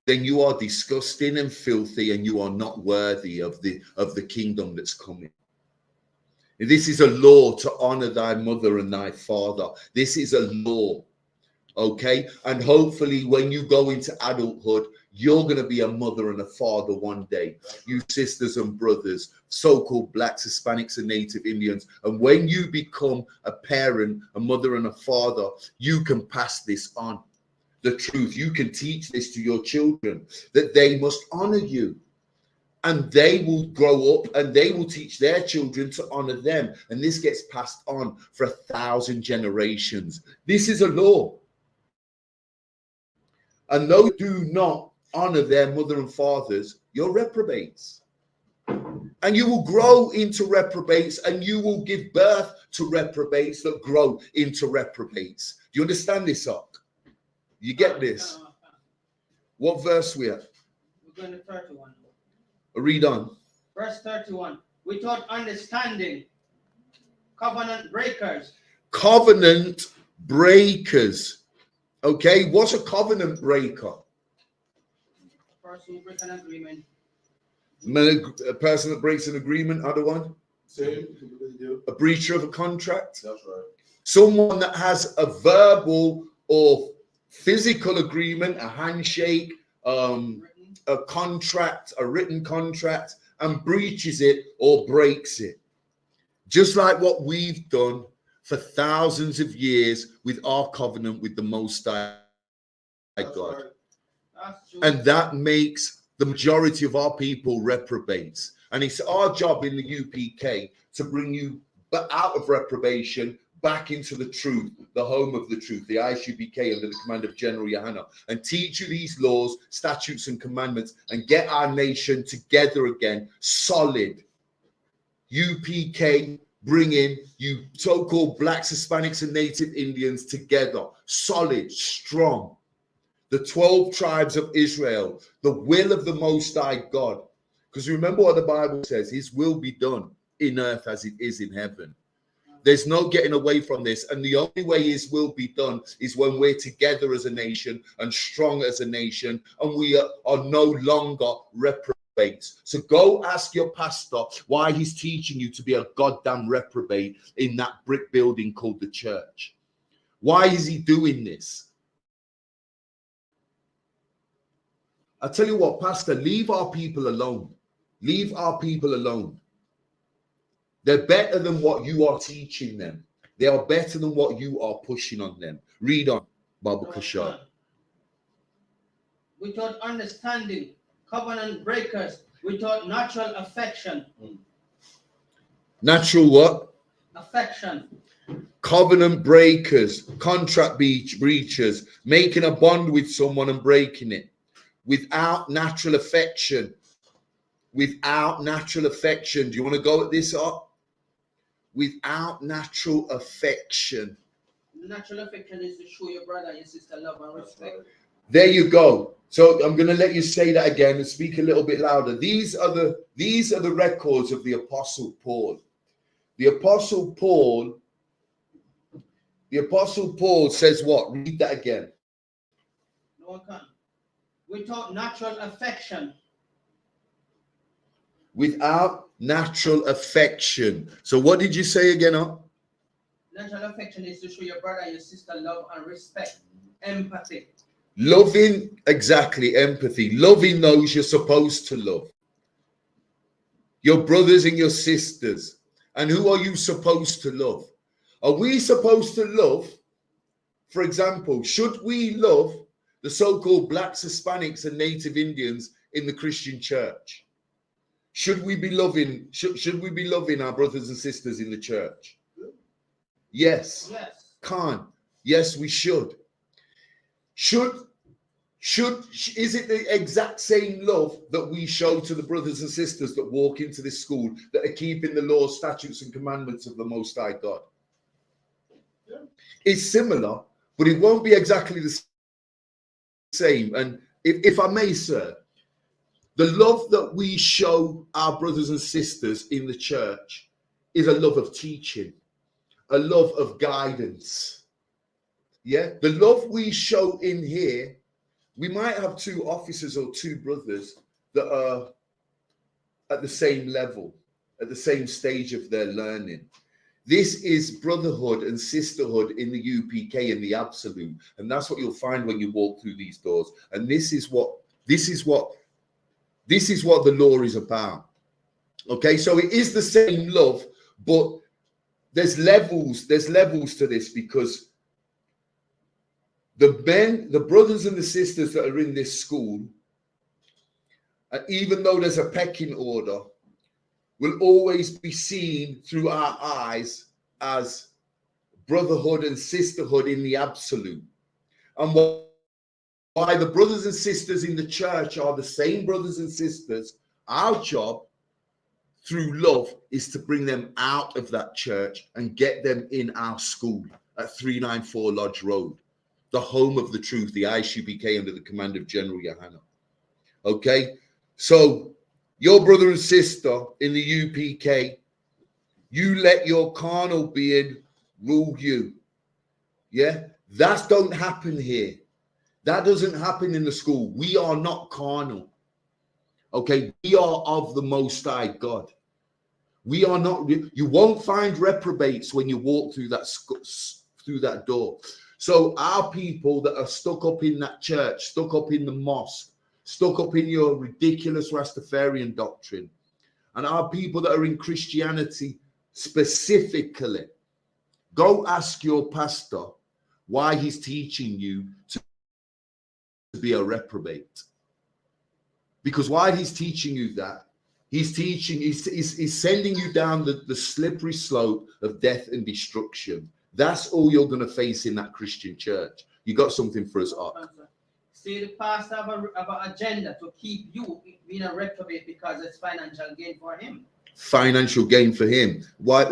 then you are disgusting and filthy, and you are not worthy of the kingdom that's coming. And this is a law to honor thy mother and thy father. This is a law. Okay, and hopefully when you go into adulthood, you're going to be a mother and a father one day. You sisters and brothers, so-called blacks, Hispanics, and Native Indians. And when you become a parent, a mother and a father, you can pass this on. The truth. You can teach this to your children, that they must honor you. And they will grow up and they will teach their children to honor them. And this gets passed on for 1,000 generations. This is a law. And those who do not honor their mother and fathers, you're reprobates. And you will grow into reprobates, and you will give birth to reprobates that grow into reprobates. Do you understand this, Ok? You get this? What verse we at? We're going to 31. Read on. Verse 31. Without understanding, covenant breakers. Covenant breakers. Okay, what's a covenant breaker? A person who breaks an agreement. A person that breaks an agreement, other one? Same. A breacher of a contract? That's right. Someone that has a verbal or physical agreement, a handshake, a contract, a written contract, and breaches it or breaks it. Just like what we've done for thousands of years with our covenant with the Most High God. Right. And that makes the majority of our people reprobates. And it's our job in the UPK to bring you out of reprobation back into the truth, the home of the truth, the I.S.U.P.K. under the command of General YAHANNA, and teach you these laws, statutes, and commandments, and get our nation together again, solid. UPK, bring in you so-called blacks, Hispanics, and Native Indians together, solid, strong. The 12 tribes of Israel, the will of the Most High God. Because remember what the Bible says, his will be done in earth as it is in heaven. There's no getting away from this. And the only way his will be done is when we're together as a nation and strong as a nation, and we are no longer reprobates. So go ask your pastor why he's teaching you to be a goddamn reprobate in that brick building called the church. Why is he doing this? I tell you what, Pastor, leave our people alone. Leave our people alone. They're better than what you are teaching them. They are better than what you are pushing on them. Read on, Baba Kashar. Without understanding, covenant breakers, without natural affection. Natural what? Affection. Covenant breakers, contract breachers, making a bond with someone and breaking it. Without natural affection. Without natural affection. Do you want to go at this up? Without natural affection. Natural affection is to show your brother and your sister love and respect. There you go. So I'm going to let you say that again and speak a little bit louder. These are the records of the Apostle Paul. The Apostle Paul says what? Read that again. No one can. Without natural affection. Without natural affection. So what did you say again? Huh? Natural affection is to show your brother and your sister love and respect. Empathy. Loving, exactly, empathy. Loving those you're supposed to love. Your brothers and your sisters. And who are you supposed to love? Are we supposed to love For example, should we love the so-called blacks, Hispanics, and Native Indians in the Christian church? Should we be loving? Should we be loving our brothers and sisters in the church? Yes. Yes. Can't. Yes, we should. Is it the exact same love that we show to the brothers and sisters that walk into this school that are keeping the laws, statutes, and commandments of the Most High God? Yeah. It's similar, but it won't be exactly the same. And if I may, sir, the love that we show our brothers and sisters in the church is a love of teaching, a love of guidance. Yeah, the love we show in here, we might have two officers or two brothers that are at the same level, at the same stage of their learning. This is brotherhood and sisterhood in the UPK in the absolute, and that's what you'll find when you walk through these doors. And this is what the law is about. Okay, so it is the same love, but there's levels to this, because the brothers and the sisters that are in this school, even though there's a pecking order, will always be seen through our eyes as brotherhood and sisterhood in the absolute. And why the brothers and sisters in the church are the same brothers and sisters, our job through love is to bring them out of that church and get them in our school at 394 Lodge Road, the home of the truth, the I.S.U.P.K under the command of General YAHANNA. Okay, so your brother and sister in the U.P.K, you let your carnal being rule you. Yeah, that don't happen here. That doesn't happen in the school. We are not carnal. Okay, we are of the Most High God. We are not. You won't find reprobates when you walk through that door. So our people that are stuck up in that church, stuck up in the mosque, stuck up in your ridiculous Rastafarian doctrine, and our people that are in Christianity specifically, go ask your pastor why he's teaching you to be a reprobate. Because while he's teaching you that, he's sending you down the slippery slope of death and destruction. That's all you're going to face in that Christian church. You got something for us, Ark? See, the pastor have an agenda to keep you being a reprobate because it's financial gain for him. Financial gain for him. Why?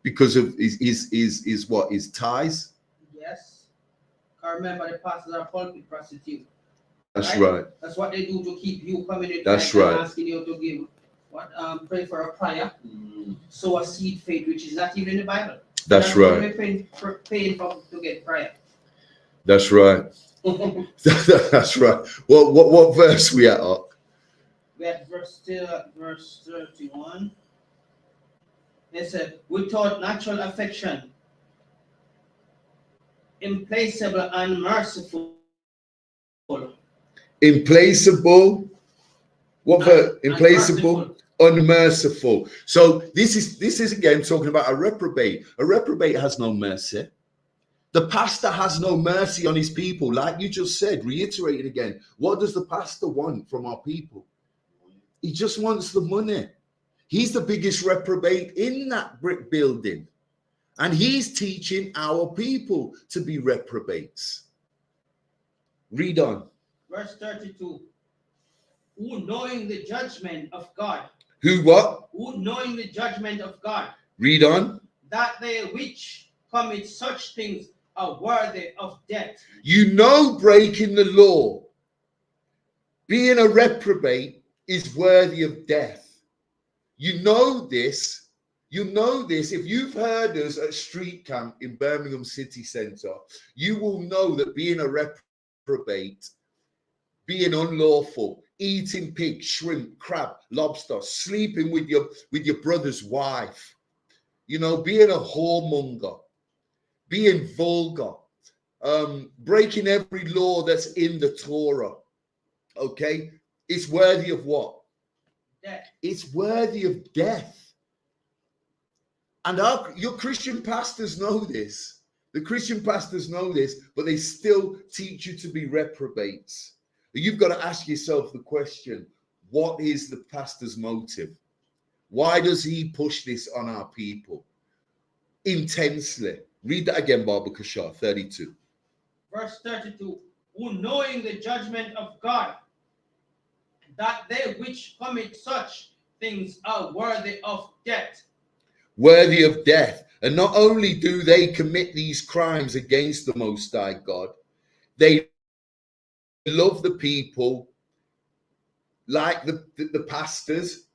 Because of his ties? Yes. I remember the pastors are pulpit prostitute. That's right. That's what they do to keep you coming in. That's right. Asking you to give pray for a prayer, sow a seed faith, which is not even in the Bible. That's right. Paying to get prayer. That's right. That's right. What verse we at? We at verse 31. They said, without natural affection, implacable and merciful. Implacable. What verse? Implacable, unmerciful. So this is again talking about a reprobate. A reprobate has no mercy. The pastor has no mercy on his people, like you just said. Reiterate it again. What does the pastor want from our people? He just wants the money. He's the biggest reprobate in that brick building, and he's teaching our people to be reprobates. Read on. Verse 32. Who knowing the judgment of God. Who what? Who knowing the judgment of God. Read on. That they which commit such things are worthy of death. You know, breaking the law, being a reprobate is worthy of death. You know this. You know this. If you've heard us at street camp in Birmingham City Centre, you will know that being a reprobate, being unlawful, eating pig, shrimp, crab, lobster, sleeping with your brother's wife, you know, being a whoremonger, being vulgar, breaking every law that's in the Torah, okay? It's worthy of what? Death. It's worthy of death. And your Christian pastors know this. The Christian pastors know this, but they still teach you to be reprobates. You've got to ask yourself the question, what is the pastor's motive? Why does he push this on our people? Intensely. Read that again, Baba Kashar, 32. Verse 32. Who knowing the judgment of God, that they which commit such things are worthy of death. Worthy of death. And not only do they commit these crimes against the Most High God, they love the people like the pastors,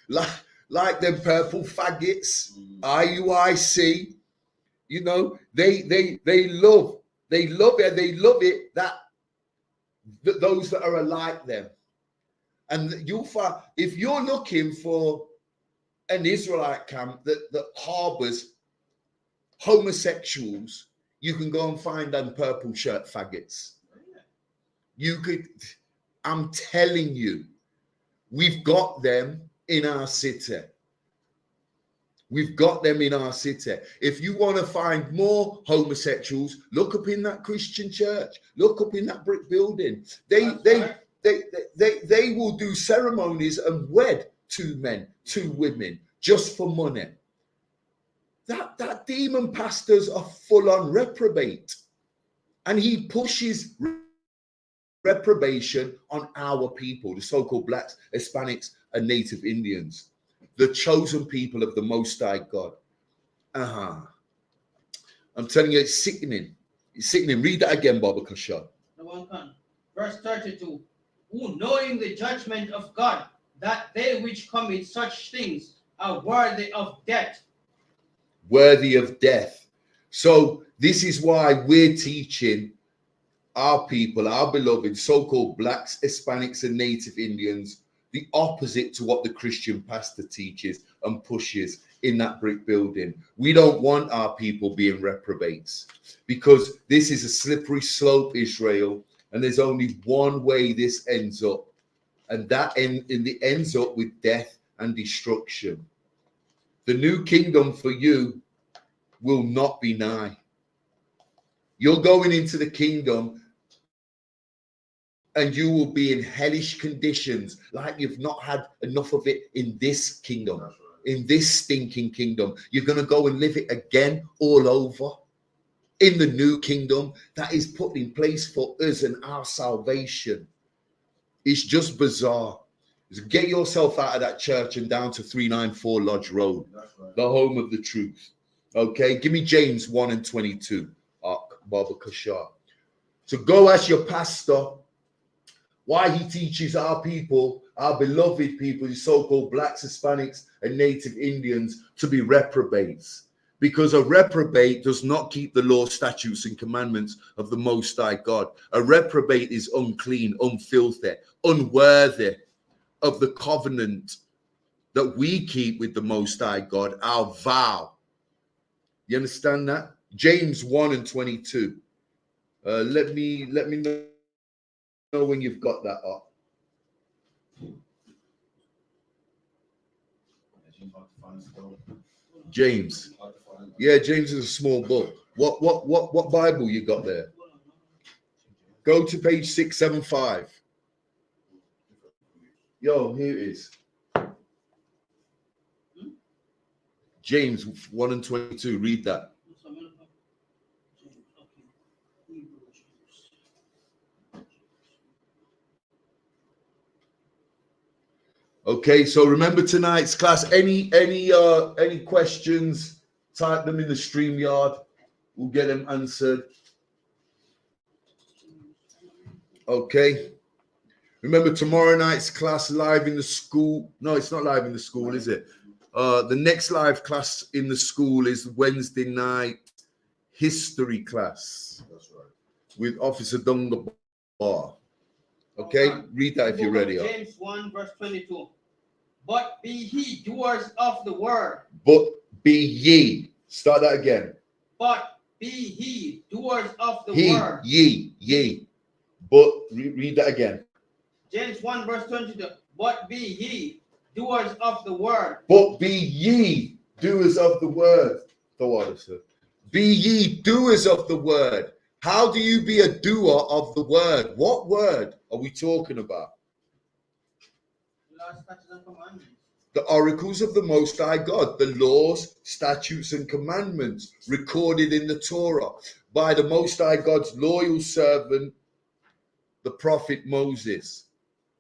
like them purple faggots, IUIC. You know, they love it that those that are like them. And you'll find, if you're looking for an Israelite camp that harbors homosexuals, you can go and find them purple shirt faggots. You could, I'm telling you, we've got them in our city. We've got them in our city. If you want to find more homosexuals, look up in that Christian church. Look up in that brick building. They will do ceremonies and wed 2 men, 2 women, just for money. That demon pastors are full on reprobate. And he pushes reprobation on our people, the so-called blacks, Hispanics, and Native Indians, the chosen people of the Most High God. I'm telling you, it's sickening. It's sickening. Read that again, Baba Kasha. Verse 32. Who knowing the judgment of God, that they which commit such things are worthy of death. Worthy of death. So this is why we're teaching our people, our beloved so-called blacks, Hispanics, and Native Indians, the opposite to what the Christian pastor teaches and pushes in that brick building. We don't want our people being reprobates, because this is a slippery slope, Israel, and there's only one way this ends up, and that ends up with death and destruction. The new kingdom for you will not be nigh. You're going into the kingdom and you will be in hellish conditions like you've not had enough of it in this kingdom, in this stinking kingdom. You're going to go and live it again all over in the new kingdom that is put in place for us and our salvation. It's just bizarre. Get yourself out of that church and down to 394 Lodge Road, the home of the truth. Okay, give me James 1 and 22, Baba Kashar. So go ask your pastor why he teaches our people, our beloved people, the so-called blacks, Hispanics, and Native Indians to be reprobates. Because a reprobate does not keep the law, statutes, and commandments of the Most High God. A reprobate is unclean, unfilthy, unworthy of the covenant that we keep with the Most High God, our vow. You understand that? James 1 and 22. Let me know when you've got that up. James. Yeah, James is a small book. What Bible you got there? Go to page 675. Yo, here it is. James 1 and 22. Read that. Okay, so remember tonight's class. Any questions? Type them in the StreamYard. We'll get them answered. Okay. Remember tomorrow night's class live in the school. No, it's not live in the school, is it? The next live class in the school is Wednesday night history class. That's right. With Officer Dunga Bar. Okay, read that if you're ready. James 1 verse 22. But be ye doers of the word. But be ye. Start that again. But be ye doers of the word. Ye. But read that again. James 1 verse 22. But be ye doers of the word. But be ye doers of the word. The word, sir. Be ye doers of the word. How do you be a doer of the word? What word are we talking about? Laws, statutes, and commandments. The oracles of the Most High God, the laws, statutes, and commandments recorded in the Torah by the Most High God's loyal servant, the prophet Moses.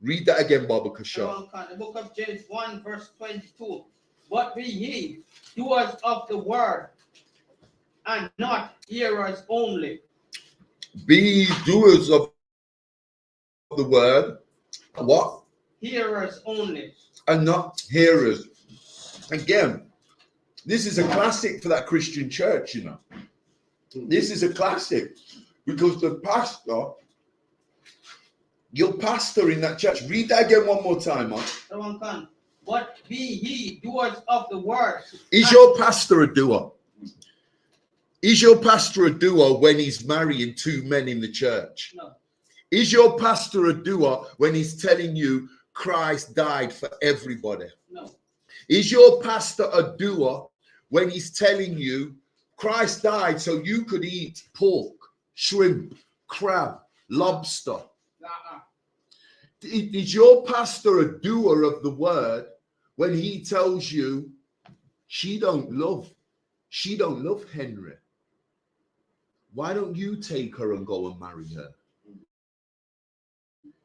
Read that again, Baba Kasha. The book of James 1 verse 22. But be ye doers of the word, and not hearers only. Be ye doers of the word. What? Hearers only. And not hearers. Again, this is a classic for that Christian church, you know. This is a classic because the pastor, your pastor in that church, read that again one more time, man. But be ye doers of the word. Is your pastor a doer? Is your pastor a doer when he's marrying two men in the church? No. Is your pastor a doer when he's telling you Christ died for everybody? No. Is your pastor a doer when he's telling you Christ died so you could eat pork, shrimp, crab, lobster? Is your pastor a doer of the word when he tells you she don't love Henry? Why don't you take her and go and marry her?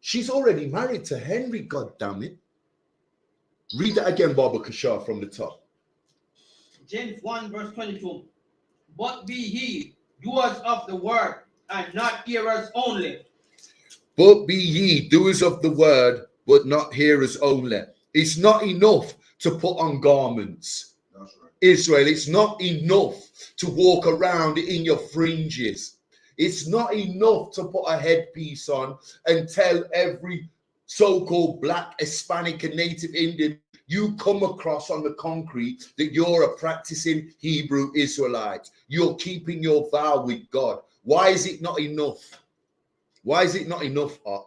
She's already married to Henry, God damn it. Read that again, Baba Kashar, from the top. James 1 verse 22. But be ye doers of the word, and not hearers only. But be ye doers of the word, but not hearers only. It's not enough to put on garments. That's right. Israel, it's not enough to walk around in your fringes. It's not enough to put a headpiece on and tell every so-called black, Hispanic, and native Indian you come across on the concrete that you're a practicing Hebrew Israelite. You're keeping your vow with God. Why is it not enough? Why is it not enough, Ak?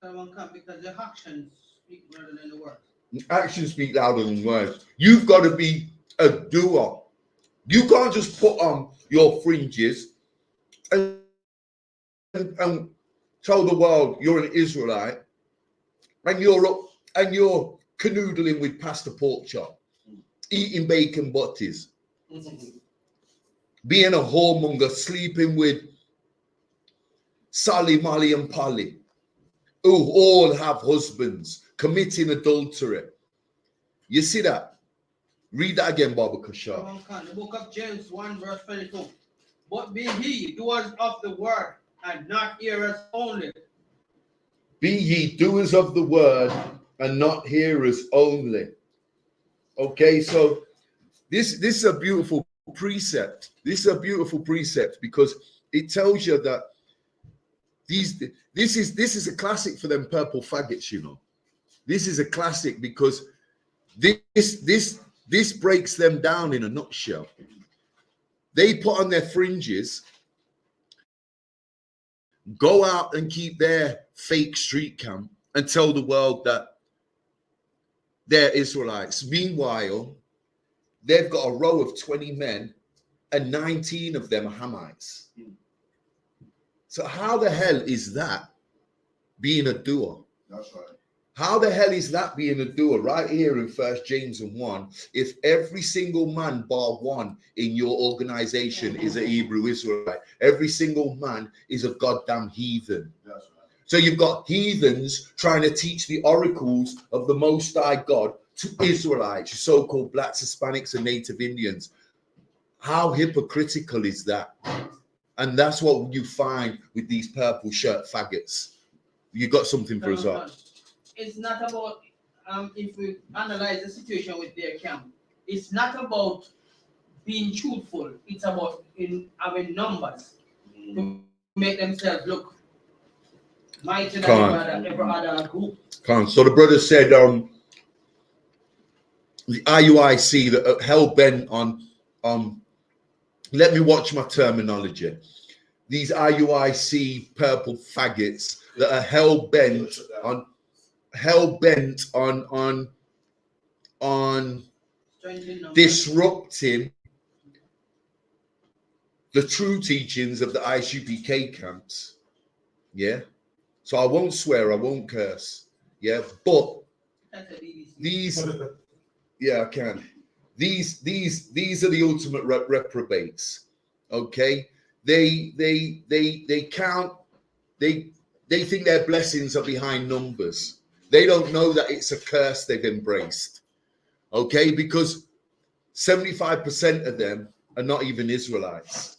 Because the actions speak louder than the words. Actions speak louder than words. You've got to be a doer. You can't just put on your fringes and tell the world you're an Israelite and you're canoodling with Pastor Pork Chop, eating bacon butties, being a whoremonger, sleeping with Sally, Molly, and Polly, who all have husbands, committing adultery. You see that? Read that again, Baba Kashar. The book of James 1 verse 22. But be ye doers of the word, and not hearers only. Be ye doers of the word, and not hearers only. Okay, so this is a beautiful precept. This is a beautiful precept because it tells you that this is a classic for them purple faggots, you know. This is a classic because this breaks them down in a nutshell. They put on their fringes, go out and keep their fake street camp and tell the world that they're Israelites. Meanwhile, they've got a row of 20 men and 19 of them are Hamites. So how the hell is that being a doer? That's right. How the hell is that being a doer right here in 1 James 1 if every single man bar one in your organization is a Hebrew Israelite? Every single man is a goddamn heathen. That's right. So you've got heathens trying to teach the oracles of the Most High God to Israelites, so-called blacks, Hispanics, and native Indians. How hypocritical is that? And that's what you find with these purple shirt faggots. You got something for us, up? It's not about if we analyze the situation with their camp, it's not about being truthful. It's about having numbers to make themselves look mightier than every other group. So the brother said the IUIC that are hell bent on let me watch my terminology. These IUIC purple faggots that are hell bent on disrupting the true teachings of the I.S.U.P.K camps. Yeah. So I won't swear, I won't curse. Yeah. But these, yeah, I can. These are the ultimate reprobates. Okay. They count, they think their blessings are behind numbers. They don't know that it's a curse they've embraced. Okay, because 75% of them are not even Israelites.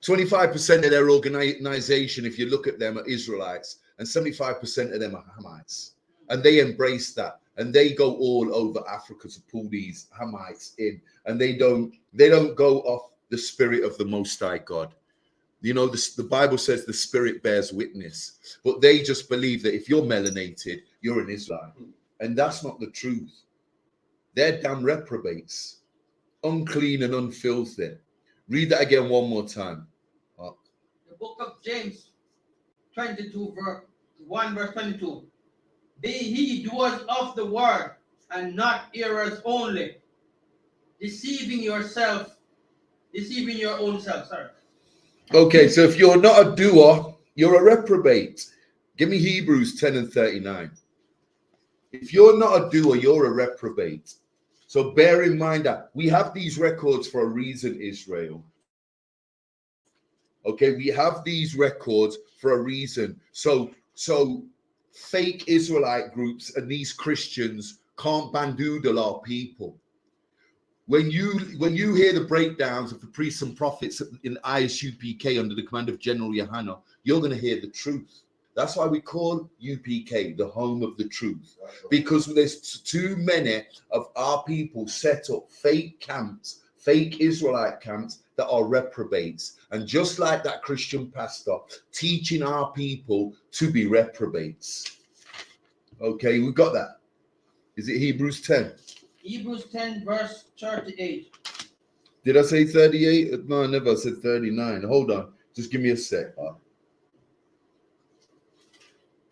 25% of their organization, if you look at them, are Israelites, and 75% of them are Hamites. And they embrace that. And they go all over Africa to pull these Hamites in. And they don't go off the spirit of the Most High God. You know, the Bible says the spirit bears witness. But they just believe that if you're melanated, you're an Israelite. And that's not the truth. They're damn reprobates. Unclean and unfilthy. Read that again one more time. The book of James 22 verse 1 verse 22. Be ye doers of the word and not hearers only, deceiving your own self. Sorry. Okay, so if you're not a doer, you're a reprobate. Give me Hebrews 10 and 39. If you're not a doer, you're a reprobate. So bear in mind that we have these records for a reason, Israel. Okay, we have these records for a reason. So fake Israelite groups and these Christians can't bandoodle our people. When you hear the breakdowns of the priests and prophets in I.S.U.P.K under the command of General YAHANNA, you're going to hear the truth. That's why we call UPK the home of the truth, because there's too many of our people set up fake camps, fake Israelite camps that are reprobates. And just like that Christian pastor teaching our people to be reprobates. Okay, we got that. Is it Hebrews 10? Hebrews 10 verse 38. Did I say 38? No, I never said 39. Hold on. Just give me a sec.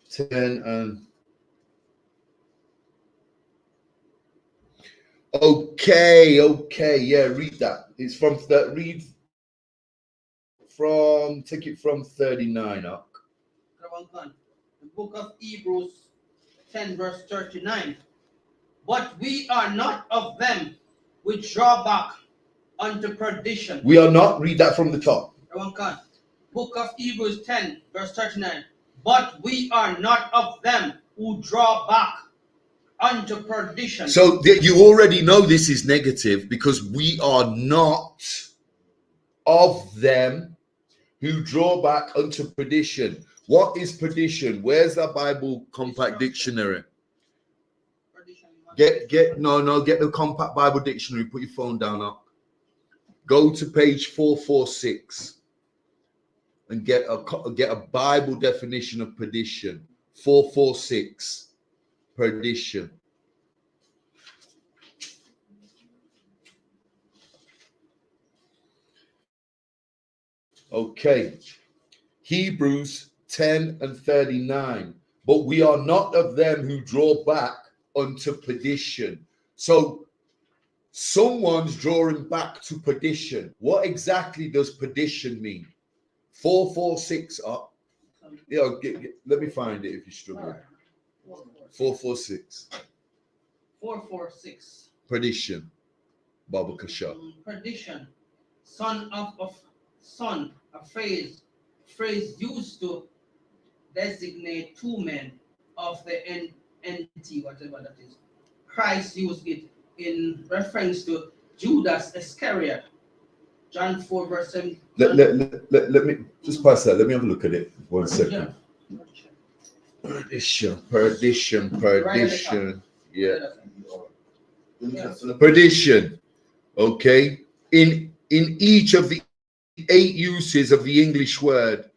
10 and... Okay. Yeah, read that. It's from... Take it from 39 up. The book of Hebrews 10 verse 39. But we are not of them which draw back unto perdition. We are not. Read that from the top. Book of Hebrews 10 verse 39. But we are not of them who draw back unto perdition. So you already know this is negative, because we are not of them who draw back unto perdition. What is perdition? Where's that Bible Compact Dictionary? Get the Compact Bible Dictionary. Put your phone down up. Go to page 446 and get a Bible definition of perdition. 446. Perdition. Okay. Hebrews 10 and 39. But we are not of them who draw back unto perdition. So someone's drawing back to perdition. What exactly does perdition mean? 446 up. Yeah, let me find it if you struggle. 446. 446. Perdition. Baba Kasha. Perdition. Son, a phrase used to designate two men of the NT, whatever that is. Christ used it in reference to Judas Iscariot. John 4 verse 7. Let me just pass that. Let me have a look at it. 1 second. Perdition. Yeah. Perdition. Okay. In each of the 8 uses of the English word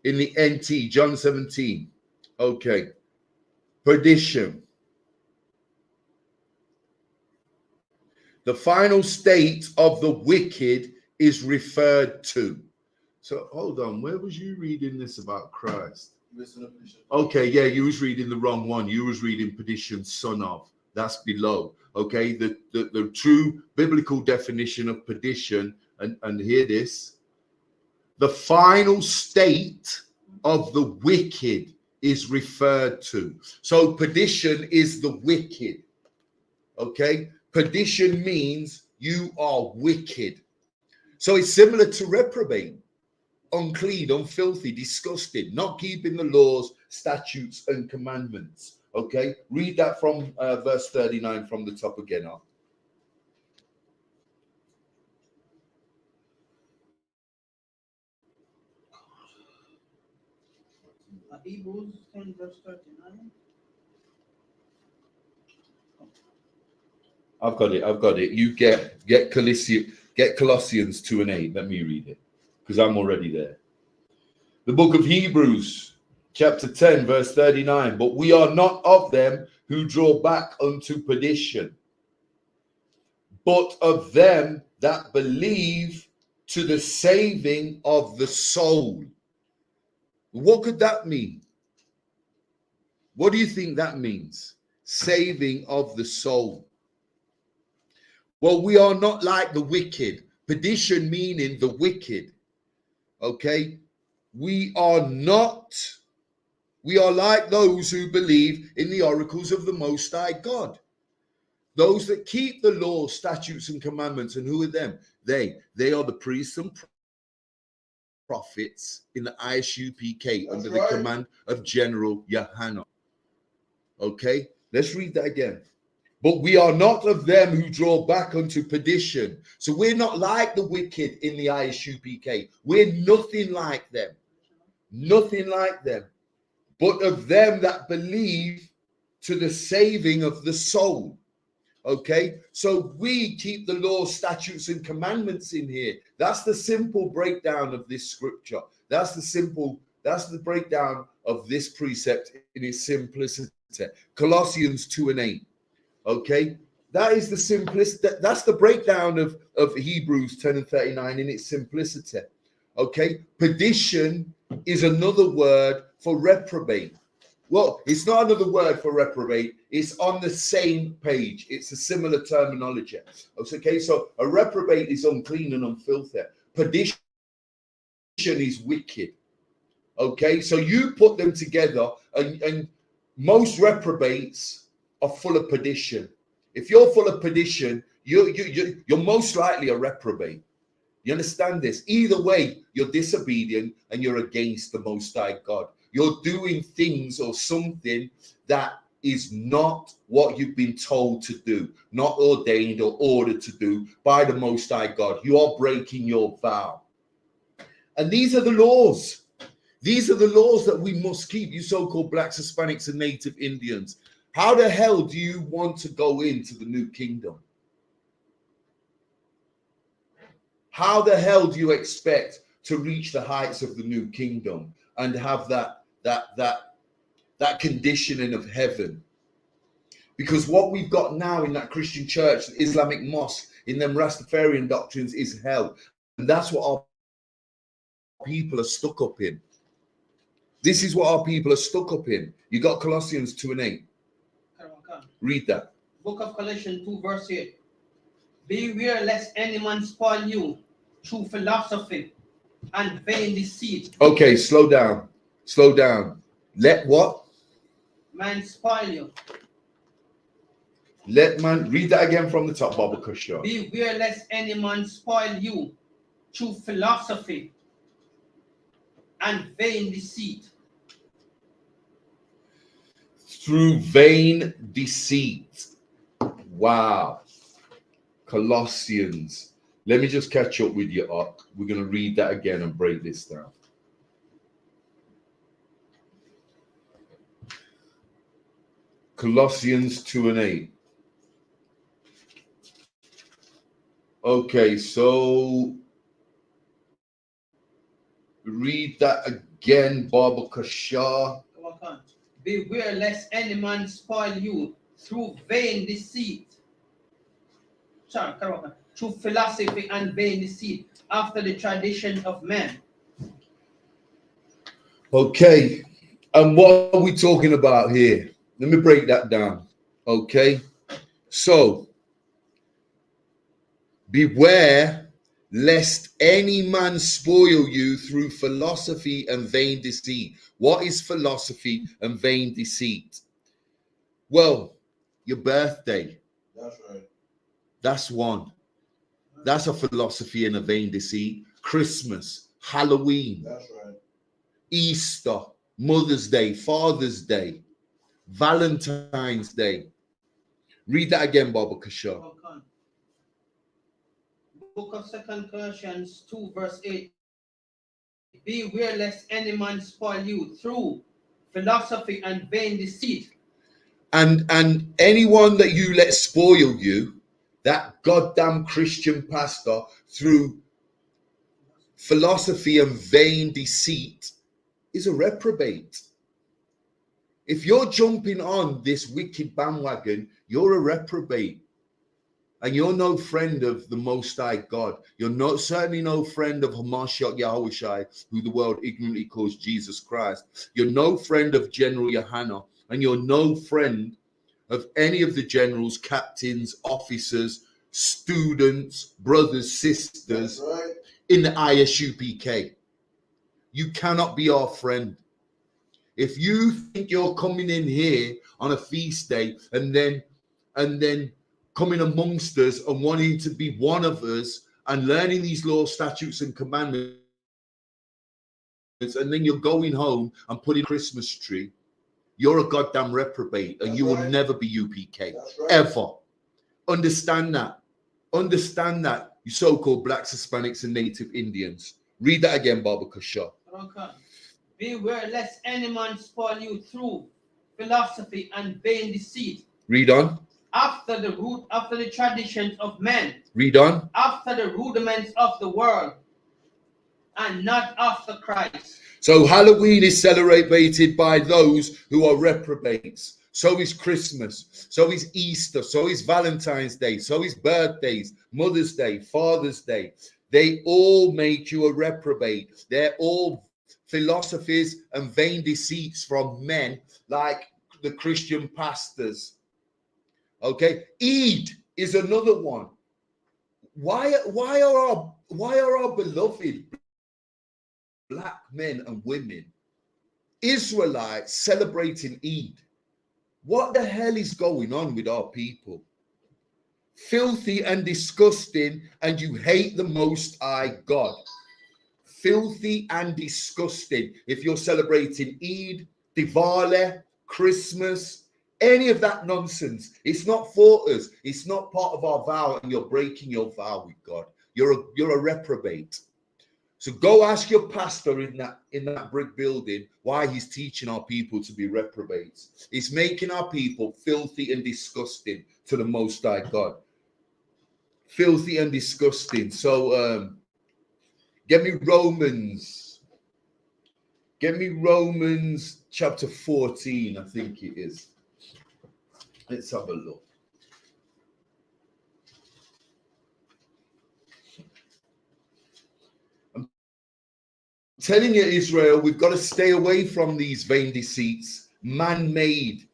in the NT, John 17. Okay. Perdition. The final state of the wicked is referred to. So hold on, where was you reading this about Christ? Okay, yeah, you was reading the wrong one. You was reading perdition, son of. That's below. Okay, the true biblical definition of perdition, and hear this, the final state of the wicked is referred to. So perdition is the wicked. Okay, perdition means you are wicked. So it's similar to reprobate, unclean, unfilthy, disgusted, not keeping the laws, statutes, and commandments. Okay, read that from verse 39 from the top again up. Hebrews 10 verse 39. I've got it. You get Colossians 2 and 8. Let me read it, because I'm already there. The book of Hebrews, chapter 10, verse 39. But we are not of them who draw back unto perdition, but of them that believe to the saving of the soul. What could that mean? What do you think that means? Saving of the soul. Well, we are not like the wicked. Perdition meaning the wicked. Okay? We are like those who believe in the oracles of the Most High God. Those that keep the law, statutes, and commandments. And who are them? They are the priests and prophets in the I.S.U.P.K. under the command of General YAHANNA. Okay? Let's read that again. But we are not of them who draw back unto perdition. So we're not like the wicked in the I.S.U.P.K. We're nothing like them. Nothing like them. But of them that believe to the saving of the soul. Okay? So we keep the law, statutes, and commandments in here. That's the simple breakdown of this scripture. That's the breakdown of this precept in its simplicity. Colossians 2 and 8. Okay, that is the simplest. That's the breakdown of Hebrews 10 and 39 in its simplicity. Okay, perdition is another word for reprobate. Well, it's not another word for reprobate. It's on the same page. It's a similar terminology. Okay, so a reprobate is unclean and unfilthy. Perdition is wicked. Okay, so you put them together, and most reprobates are full of perdition. If you're full of perdition, you're most likely a reprobate. You understand this? Either way, you're disobedient and you're against the Most High God. You're doing things or something that is not what you've been told to do, not ordained or ordered to do by the Most High God. You are breaking your vow. And these are the laws. These are the laws that we must keep, you so-called blacks, Hispanics, and native Indians. How the hell do you want to go into the new kingdom? How the hell do you expect to reach the heights of the new kingdom and have that conditioning of heaven? Because what we've got now in that Christian church, the Islamic mosque, in them Rastafarian doctrines is hell. And that's what our people are stuck up in. This is what our people are stuck up in. You got Colossians 2 and 8. Read that. Book of Colossians 2 verse 8. Beware lest any man spoil you through philosophy and vain deceit. Okay, slow down. Slow down. Let what? Man spoil you. Let man, read that again from the top, Baba Kushya. Beware lest any man spoil you through philosophy and vain deceit. Through vain deceit. Wow. Colossians. Let me just catch up with you, Ak. We're going to read that again and break this down. Colossians 2 and 8. Okay, so read that again, Baba Kashar. Beware lest any man spoil you through vain deceit. Through philosophy and vain deceit, after the tradition of men. Okay, and what are we talking about here? Let me break that down. Okay, So beware lest any man spoil you through philosophy and vain deceit. What is philosophy and vain deceit? Well, your birthday. That's right. That's one. That's a philosophy and a vain deceit. Christmas, Halloween, That's right. Easter, Mother's Day, Father's Day, Valentine's Day. Read that again, Baba Kasha. Okay. Book of 2 Corinthians 2, verse 8. Beware lest any man spoil you through philosophy and vain deceit. And anyone that you let spoil you, that goddamn Christian pastor, through philosophy and vain deceit, is a reprobate. If you're jumping on this wicked bandwagon, you're a reprobate. And you're no friend of the Most High God. You're certainly no friend of Hamashiach Yahushai, who the world ignorantly calls Jesus Christ. You're no friend of General YAHANNA, and you're no friend of any of the generals, captains, officers, students, brothers, sisters Right. in the I.S.U.P.K. You cannot be our friend. If you think you're coming in here on a feast day and then coming amongst us and wanting to be one of us and learning these laws, statutes, and commandments, and then you're going home and putting a Christmas tree, you're a goddamn reprobate, and you will never be UPK. Ever. Understand that. Understand that, you so-called blacks, Hispanics, and native Indians. Read that again, Baba Kasha. Okay. Beware lest any man spoil you through philosophy and vain deceit. Read on. After the traditions of men. Read on. After the rudiments of the world, and not after Christ. So Halloween is celebrated by those who are reprobates. So is Christmas. So is Easter. So is Valentine's Day. So is birthdays, Mother's Day, Father's Day. They all make you a reprobate. They're all philosophies and vain deceits from men like the Christian pastors. Okay, Eid is another one. Why are our beloved black men and women, Israelites, celebrating Eid? What the hell is going on with our people? Filthy and disgusting, and you hate the Most High God. Filthy and disgusting. If you're celebrating Eid, Diwali, Christmas, any of that nonsense, it's not for us. It's not part of our vow, and you're breaking your vow with God. You're a reprobate. So go ask your pastor in that brick building why he's teaching our people to be reprobates. He's making our people filthy and disgusting to the Most High God. Filthy and disgusting. So get me Romans chapter 14, I think it is. Let's have a look. I'm telling you, Israel, we've got to stay away from these vain deceits, man-made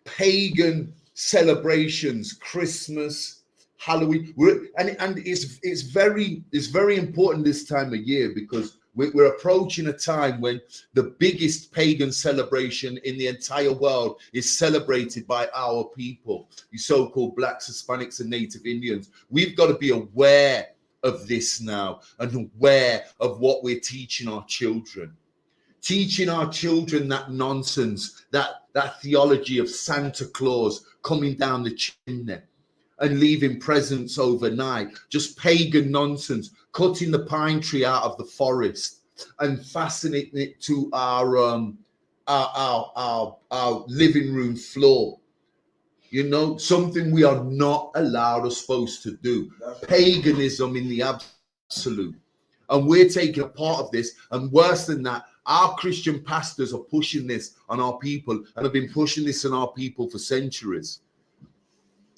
pagan celebrations, Christmas, Halloween. And it's very important this time of year, because we're approaching a time when the biggest pagan celebration in the entire world is celebrated by our people, you so-called blacks, Hispanics, and native Indians. We've got to be aware of this now, and aware of what we're teaching our children. Teaching our children that nonsense, that theology of Santa Claus coming down the chimney and leaving presents overnight, just pagan nonsense, cutting the pine tree out of the forest and fastening it to our living room floor. You know, something we are not allowed or supposed to do. Paganism in the absolute. And we're taking a part of this. And worse than that, our Christian pastors are pushing this on our people, and have been pushing this on our people for centuries.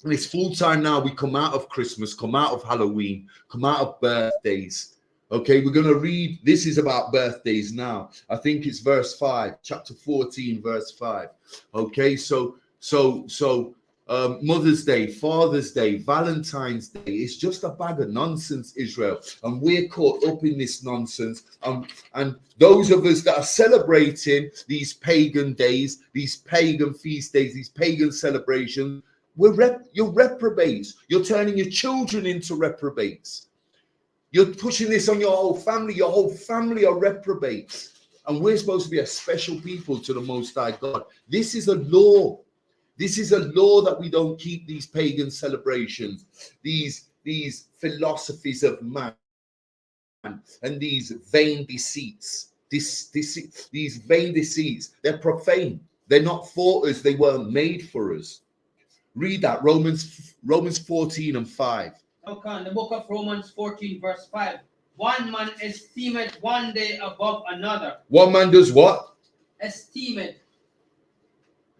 And it's full time now. We come out of Christmas, come out of Halloween, come out of birthdays. Okay, we're going to read. This is about birthdays now. I think it's verse 5, chapter 14, verse 5. Okay, so So Mother's Day, Father's Day, Valentine's Day, it's just a bag of nonsense, Israel. And we're caught up in this nonsense. And those of us that are celebrating these pagan days, these pagan feast days, these pagan celebrations, you're reprobates. You're turning your children into reprobates. You're pushing this on your whole family. Your whole family are reprobates. And we're supposed to be a special people to the Most High God. This is a law. This is a law that we don't keep these pagan celebrations, these philosophies of man, and these vain deceits. These vain deceits, they're profane. They're not for us. They weren't made for us. Read that, Romans 14 and 5. Okay, the book of Romans 14 verse 5. One man esteemeth one day above another. One man does what? Esteemeth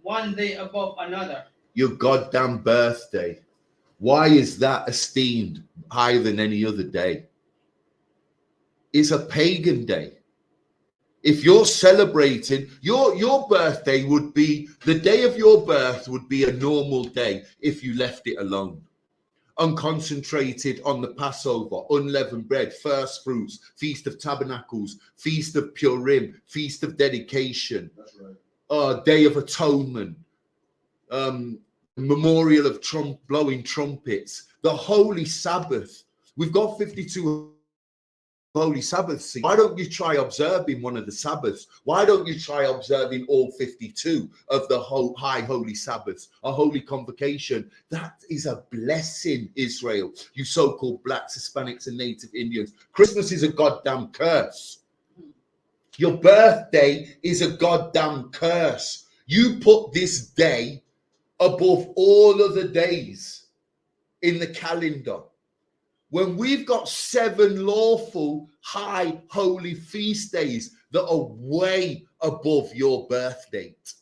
one day above another. Your goddamn birthday. Why is that esteemed higher than any other day? It's a pagan day. If you're celebrating, your birthday would be, the day of your birth would be a normal day if you left it alone. Unconcentrated on the Passover, unleavened bread, first fruits, Feast of Tabernacles, Feast of Purim, Feast of Dedication. That's right. Day of Atonement, Memorial of blowing trumpets, the Holy Sabbath. We've got 52 Holy Sabbaths. Why don't you try observing one of the Sabbaths? Why don't you try observing all 52 of the whole high holy Sabbaths, a holy convocation? That is a blessing, Israel, you so-called blacks, Hispanics, and Native Indians. Christmas is a goddamn curse. Your birthday is a goddamn curse. You put this day above all other days in the calendar. When we've got 7 lawful high holy feast days that are way above your birth date.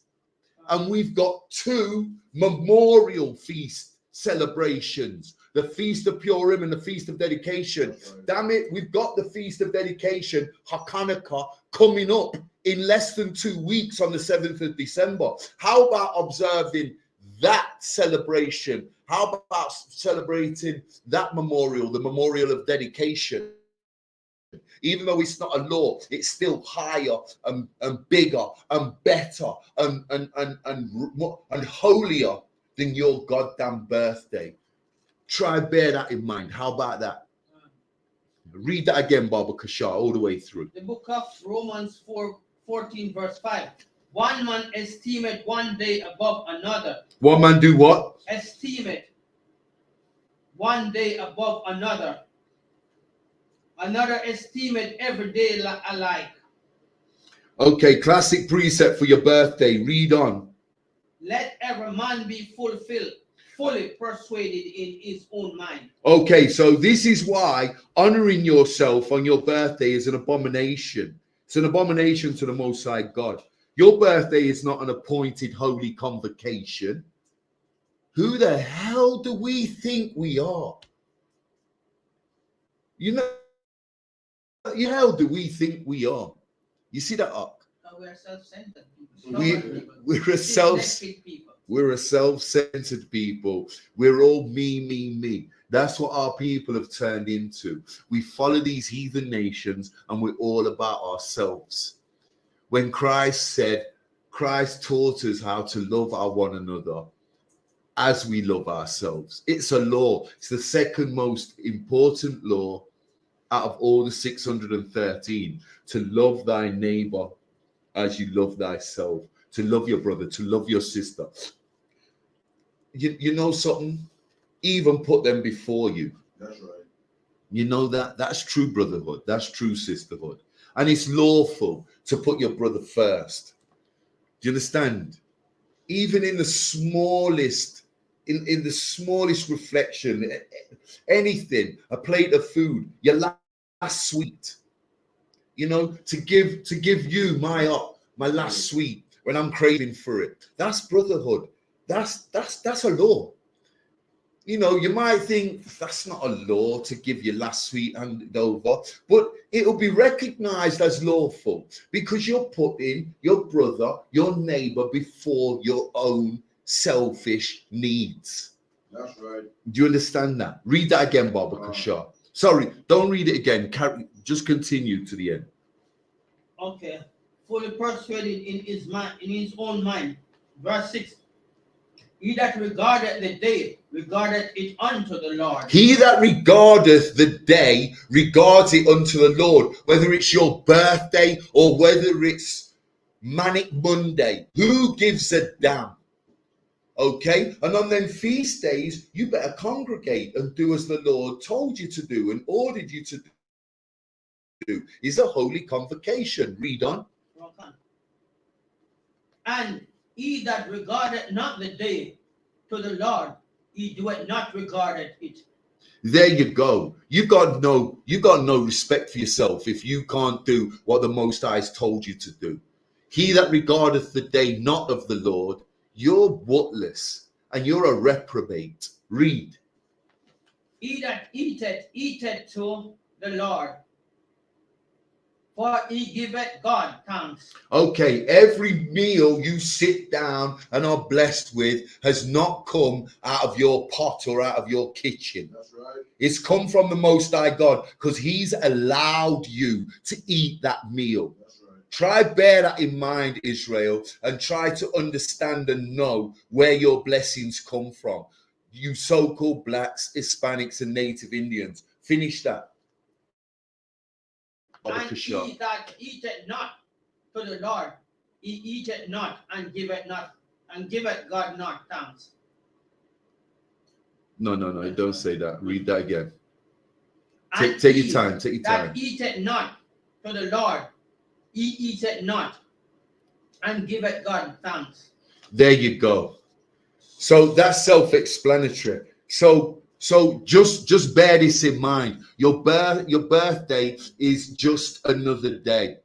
And we've got 2 memorial feast celebrations, the Feast of Purim and the Feast of Dedication. Right. Damn it, we've got the Feast of Dedication, YAHANNA, coming up in less than 2 weeks on the 7th of December. How about observing that celebration? How about celebrating that memorial, the memorial of dedication? Even though it's not a law, it's still higher and bigger and better and holier than your goddamn birthday. Try bear that in mind. How about that? Read that again, Baba Kashar, all the way through. The book of Romans 14 verse 5. One man esteemeth one day above another. One man do what? Esteemeth one day above another. Another esteemeth every day alike. Okay, classic precept for your birthday. Read on. Let every man be fully persuaded in his own mind. Okay, so this is why honoring yourself on your birthday is an abomination. It's an abomination to the Most High God. Your birthday is not an appointed holy convocation. Who the hell do we think we are? You know, who the hell do we think we are? You see that up? We're self-centered people. We're a self-centered people. We're all me. That's what our people have turned into. We follow these heathen nations and we're all about ourselves. When Christ taught us how to love our one another as we love ourselves. It's a law. It's the second most important law out of all the 613, to love thy neighbor as you love thyself, to love your brother, to love your sister. You know something? Even put them before you. That's right. You know that's true brotherhood. That's true sisterhood. And it's lawful to put your brother first. Do you understand? Even in the smallest, in the smallest reflection, anything, a plate of food, your last sweet. You know, to give you my last sweet when I'm craving for it. That's brotherhood. That's a law. You know, you might think that's not a law to give your last sweet handed over, but it'll be recognized as lawful because you're putting your brother, your neighbor before your own selfish needs. That's right. Do you understand that? Read that again, Baba Kashar. Sorry, don't read it again. Just continue to the end. Okay. Fully persuaded in his mind, in his own mind. Verse 6. He that regardeth the day, regardeth it unto the Lord. He that regardeth the day regards it unto the Lord, whether it's your birthday or whether it's Manic Monday. Who gives a damn? Okay, and on them feast days, you better congregate and do as the Lord told you to do and ordered you to do. It's a holy convocation. Read on. And he that regardeth not the day to the Lord, he doeth not regardeth it. There you go. You got no respect for yourself if you can't do what the Most High has told you to do. He that regardeth the day not of the Lord, you're worthless and you're a reprobate. Read. He that eateth to the Lord, for he giveth God thanks. Okay, every meal you sit down and are blessed with has not come out of your pot or out of your kitchen. That's right. It's come from the Most High God because He's allowed you to eat that meal. That's right. Try bear that in mind, Israel, and try to understand and know where your blessings come from. You so-called blacks, Hispanics, and Native Indians. Finish that. And he that eateth not to the Lord, he eateth not and giveth God not thanks. No, don't say that. Read that again. And Take he your time. Take your time. that eateth not to the Lord, he eateth not and giveth God thanks. There you go. So that's self-explanatory. So just bear this in mind. Your birthday is just another day,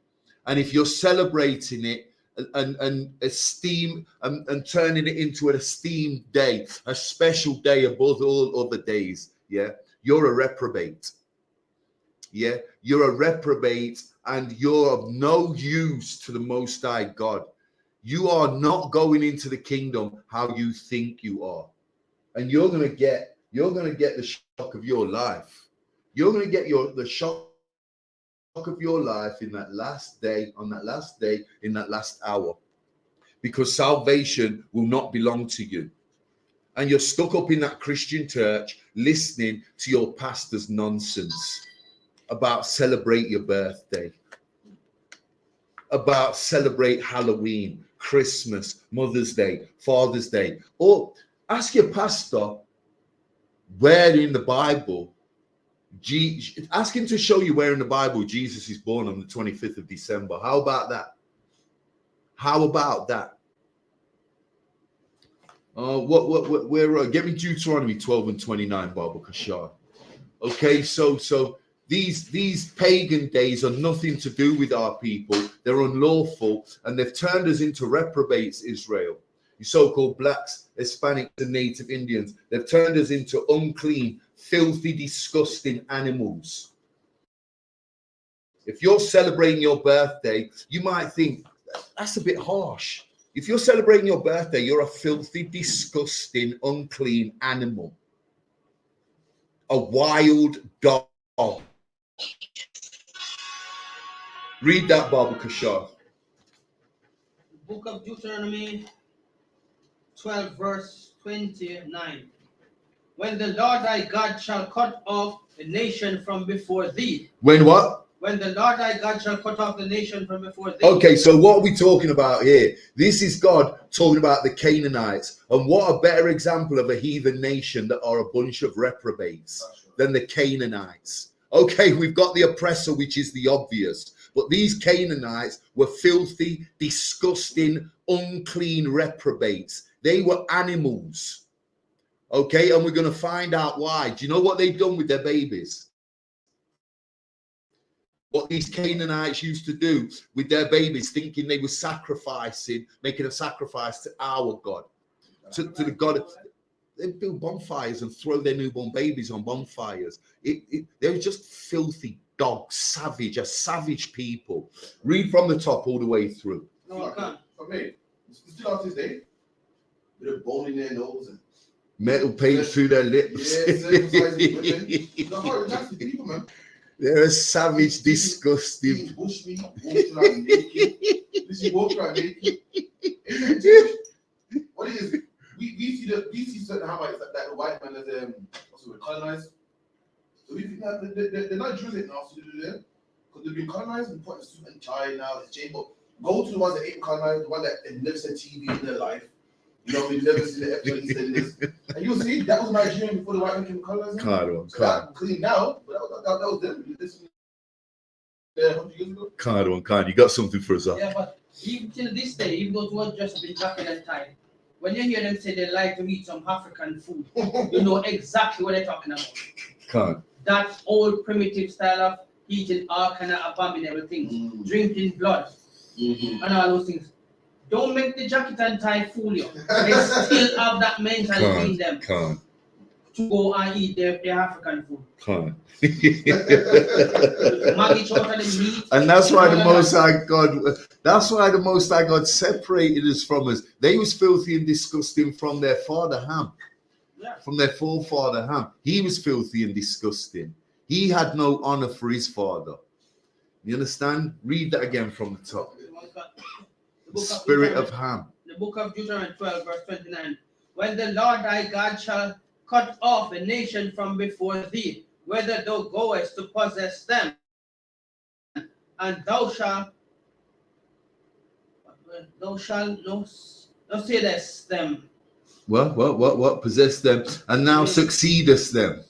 and if you're celebrating it and esteem and turning it into an esteemed day, a special day above all other days, yeah, you're a reprobate. Yeah, you're a reprobate, and you're of no use to the Most High God. You are not going into the kingdom how you think you are, and you're gonna get the shock of your life. You're gonna get the shock of your life in that last day, on that last day, in that last hour, because salvation will not belong to you, and you're stuck up in that Christian church listening to your pastor's nonsense about celebrate your birthday, about celebrate Halloween, Christmas, Mother's Day, Father's Day. Or ask your pastor where in the Bible, ask him to show you where in the Bible Jesus is born on the 25th of December. How about that? How about that? Get me Deuteronomy 12 and 29, Baba Kashar. Okay, so these pagan days are nothing to do with our people. They're unlawful, and they've turned us into reprobates, Israel. You so-called blacks, Hispanics, and Native Indians. They've turned us into unclean, filthy, disgusting animals. If you're celebrating your birthday, you might think, that's a bit harsh. If you're celebrating your birthday, you're a filthy, disgusting, unclean animal. A wild dog. Read that, Baba Kashar. Book of Deuteronomy 12 verse 29. When the Lord thy God shall cut off the nation from before thee. When what? When the Lord thy God shall cut off the nation from before thee. Okay, so what are we talking about here? This is God talking about the Canaanites. And what a better example of a heathen nation that are a bunch of reprobates than the Canaanites. Okay, we've got the oppressor, which is the obvious. But these Canaanites were filthy, disgusting, unclean reprobates. They were animals. Okay, and we're going to find out why. Do you know what they've done with their babies? What these Canaanites used to do with their babies, thinking they were sacrificing, making a sacrifice to our God, to the God. They build bonfires and throw their newborn babies on bonfires. They're just filthy dogs, savage people. Read from the top all the way through. No, I can't. Okay, still on this day, with a bone in their nose and metal paint through their lips. circumcising women. The horrible nasty people, man. They're a savage, disgusting. Eating bushmeat, walking around naked. Listen, walking around naked. Ain't that what it is? We see certain Hamites that the white man is what's it, colonized. So we think that they're not Jews now, so because they've been colonized and put in a suit and tie now, it's chain. But go to the ones that ain't colonized, the one that have never seen TV in their life. You know, we've never seen the episode of EastEnders. And you'll see that was Nigerian before the white man came colonized. That clean now, but that was them. Listen, 100 years ago. Can't. You got something for us, huh? Yeah, but even till this day, even those who are just been jacket and tie, when you hear them say they like to eat some African food, you know exactly what they're talking about. Can't. That old primitive style of eating all kind of abominable things, drinking blood, and all those things. Don't make the jacket and tie fool you. They still have that mentality in them to go and eat their African food. And that's why the Most High God separated us from us. They was filthy and disgusting from their father Ham. Yeah. From their forefather Ham. He was filthy and disgusting. He had no honor for his father. You understand? Read that again from the top. The spirit of Ham. The book of Deuteronomy 12, verse 29. When the Lord thy God shall cut off a nation from before thee, whether thou goest to possess them, and thou shalt not say this them. What? Possess them, and now succeedest them.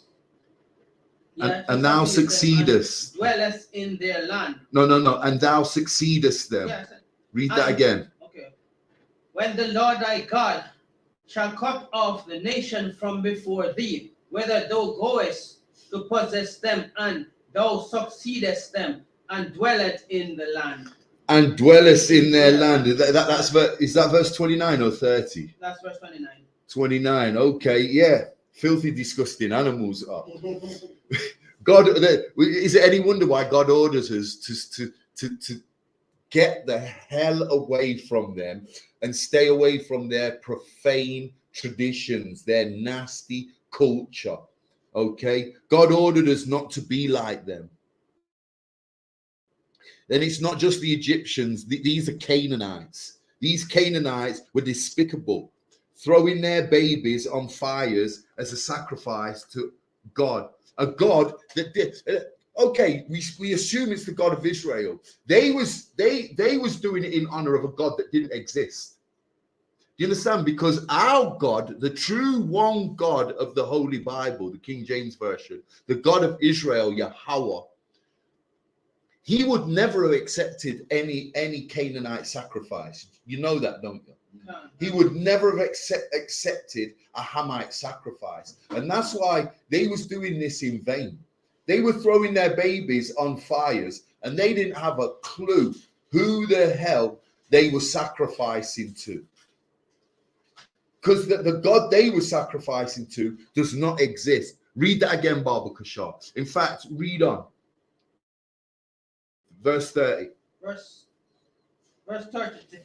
And thou succeedest. Dwellest in their land. No. And thou succeedest them. Yes. Read that again. Okay. When the Lord thy God shall cut off the nation from before thee, whether thou goest to possess them, and thou succeedest them, and dwellest in the land. And dwellest in their land. Is that verse 29 or 30? That's verse 29. 29. Okay, yeah. Filthy, disgusting animals are. God, is it any wonder why God orders us to get the hell away from them and stay away from their profane traditions, their nasty culture? Okay, God ordered us not to be like them. Then it's not just the Egyptians, these are Canaanites. These Canaanites were despicable, throwing their babies on fires as a sacrifice to God. A God that did. Okay, we assume it's the God of Israel. They was doing it in honor of a God that didn't exist. Do you understand? Because our God, the true one God of the Holy Bible, the King James Version, the God of Israel, Yahweh, he would never have accepted any Canaanite sacrifice. You know that, don't you? No. He would never have accepted a Hamite sacrifice. And that's why they was doing this in vain. They were throwing their babies on fires, and they didn't have a clue who the hell they were sacrificing to. Because the God they were sacrificing to does not exist. Read that again, Baba Kashar. In fact, read on. Verse 30. Verse 30.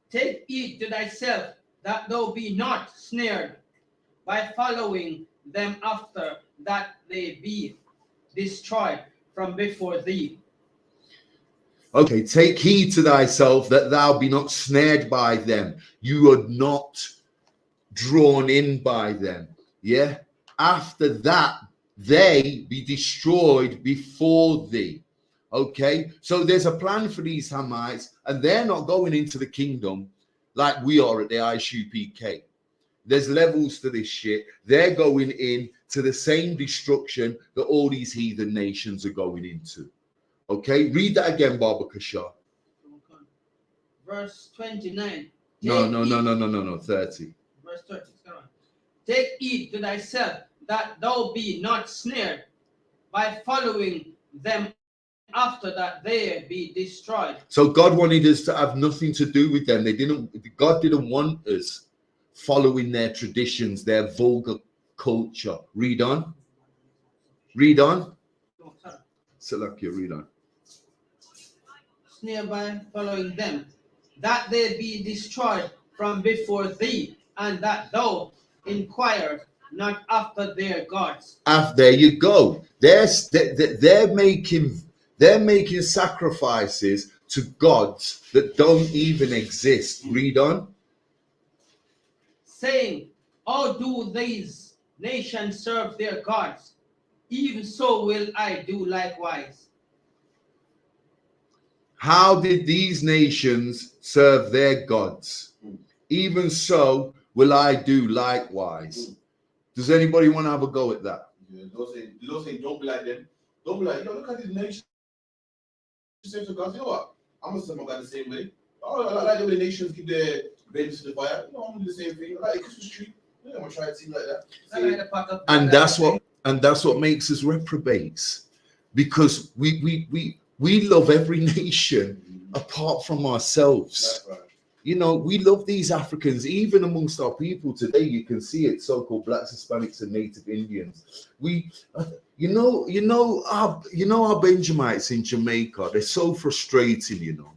Take heed to thyself that thou be not snared by following them after, that they be destroyed from before thee. Okay, take heed to thyself that thou be not snared by them. You are not drawn in by them. Yeah. After that, they be destroyed before thee. Okay, so there's a plan for these Hamites, and they're not going into the kingdom like we are at the I.S.U.P.K. There's levels to this shit. They're going in to the same destruction that all these heathen nations are going into. Okay, read that again, Baba Kashar. Verse 29. No, 30. Verse 30. Take heed to thyself that thou be not snared by following them after, that they be destroyed. So God wanted us to have nothing to do with them. God didn't want us following their traditions, their vulgar culture. Read on. Read on. Salakia, read on. Snare by following them, that they be destroyed from before thee, and that thou inquire not after their gods. There you go. They're making sacrifices to gods that don't even exist. Read on. Saying, how do these nations serve their gods? Even so will I do likewise. How did these nations serve their gods? Even so will I do likewise. Does anybody want to have a go at that? Yeah, don't say, don't be like them. Don't be like, yo, look at these nations. You know what? I'm gonna serve my God the same way. Oh, I like the way the nations give their babies to the fire. You know, I'm gonna do the same thing. I like the Christmas tree. Yeah, I'm gonna try it seem like that. And that's what makes us reprobates, because we love every nation apart from ourselves. That's right. You know, we love these Africans, even amongst our people today. You can see it, so-called blacks, Hispanics, and Native Indians. You know our Benjamites in Jamaica. They're so frustrating. You know,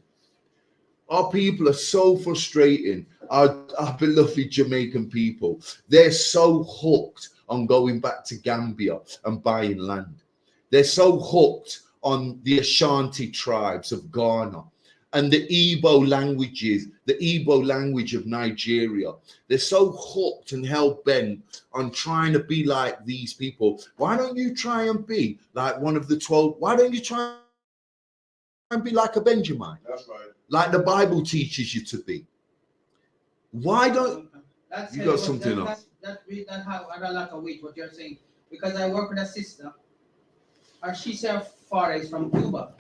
our people are so frustrating. Our beloved Jamaican people, they're so hooked on going back to Gambia and buying land. They're so hooked on the Ashanti tribes of Ghana and the Igbo language of Nigeria. They're so hooked and hell-bent on trying to be like these people. Why don't you try and be like one of the 12? Why don't you try and be like a Benjamin? That's right. Like the Bible teaches you to be. Why don't you got something else? That have a lot of weight, what you're saying. Because I work with a sister, and she said her father is from Cuba,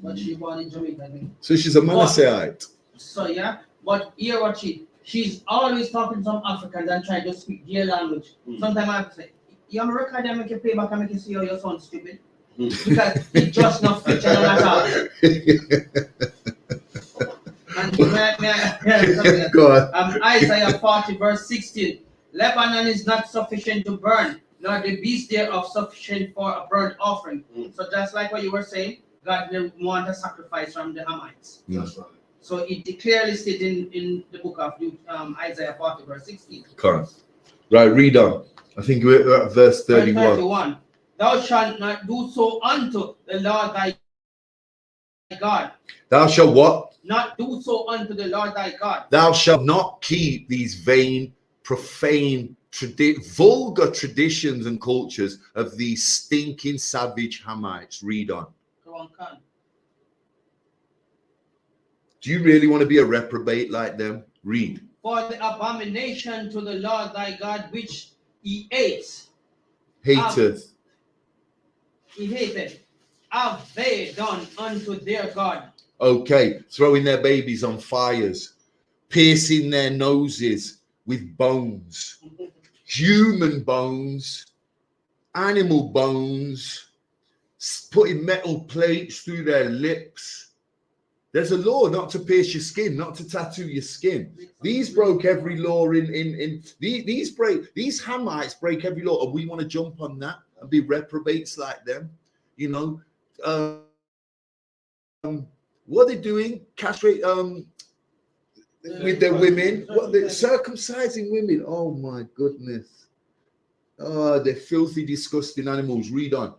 but she born in Jamaica, I think. So she's a Manassehite. So yeah, but here what she's always talking to some Africans and trying to speak their language. Sometimes I have to say, you have a record that make you pay back and make you see how your son stupid. Because it just not fit at all. And Isaiah 40 verse 16. Lebanon is not sufficient to burn, nor the beast thereof sufficient for a burnt offering. So just like what you were saying, God didn't want a sacrifice from the Hamites. That's right. So it clearly stated in the book of Isaiah 40 verse 16. Correct. Right, read on. I think we're at verse 31. Thou shalt not do so unto the Lord thy God. Thou shalt what? Not do so unto the Lord thy God. Thou shalt not keep these vain, profane, vulgar traditions and cultures of these stinking, savage Hamites. Read on. Do you really want to be a reprobate like them? Read. For the abomination to the Lord thy God which he hates. Hateth. He hated. Have they done unto their God? Okay, throwing their babies on fires, piercing their noses with bones, human bones, animal bones, putting metal plates through their lips. There's a law not to pierce your skin, not to tattoo your skin. These broke every law these Hamites break every law, and we want to jump on that and be reprobates like them. You know, what they're doing, castrate with their women, what they're circumcising women. Oh my goodness. Oh, they're filthy, disgusting animals. Read on.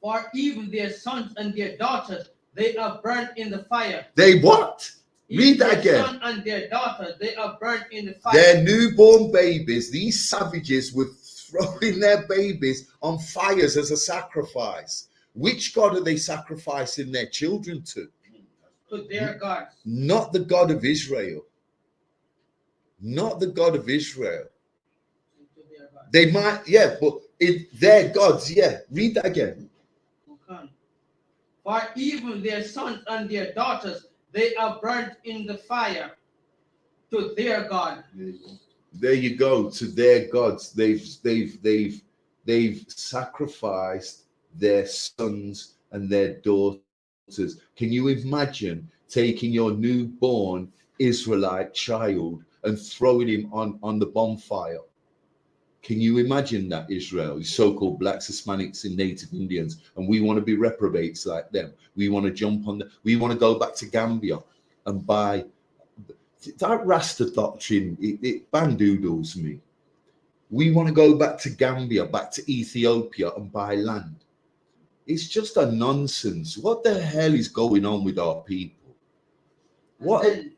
For even their sons and their daughters, they are burnt in the fire. They what? Read that again. Their son and their daughter, they are burnt in the fire. Their newborn babies, these savages were throwing their babies on fires as a sacrifice. Which God are they sacrificing their children to? To their God. Not the God of Israel. Not the God of Israel. They might, yeah, but their gods, yeah. Read that again. Okay. For even their sons and their daughters, they are burnt in the fire to their God. There you go, to their gods. They've sacrificed their sons and their daughters. Can you imagine taking your newborn Israelite child and throwing him on the bonfire? Can you imagine that, Israel? So-called blacks, Hispanics, and Native Indians, and we want to be reprobates like them. We want to jump on we want to go back to Gambia and buy that Rasta doctrine, it bandoodles me. We want to go back to Gambia, back to Ethiopia and buy land. It's just a nonsense. What the hell is going on with our people? What? And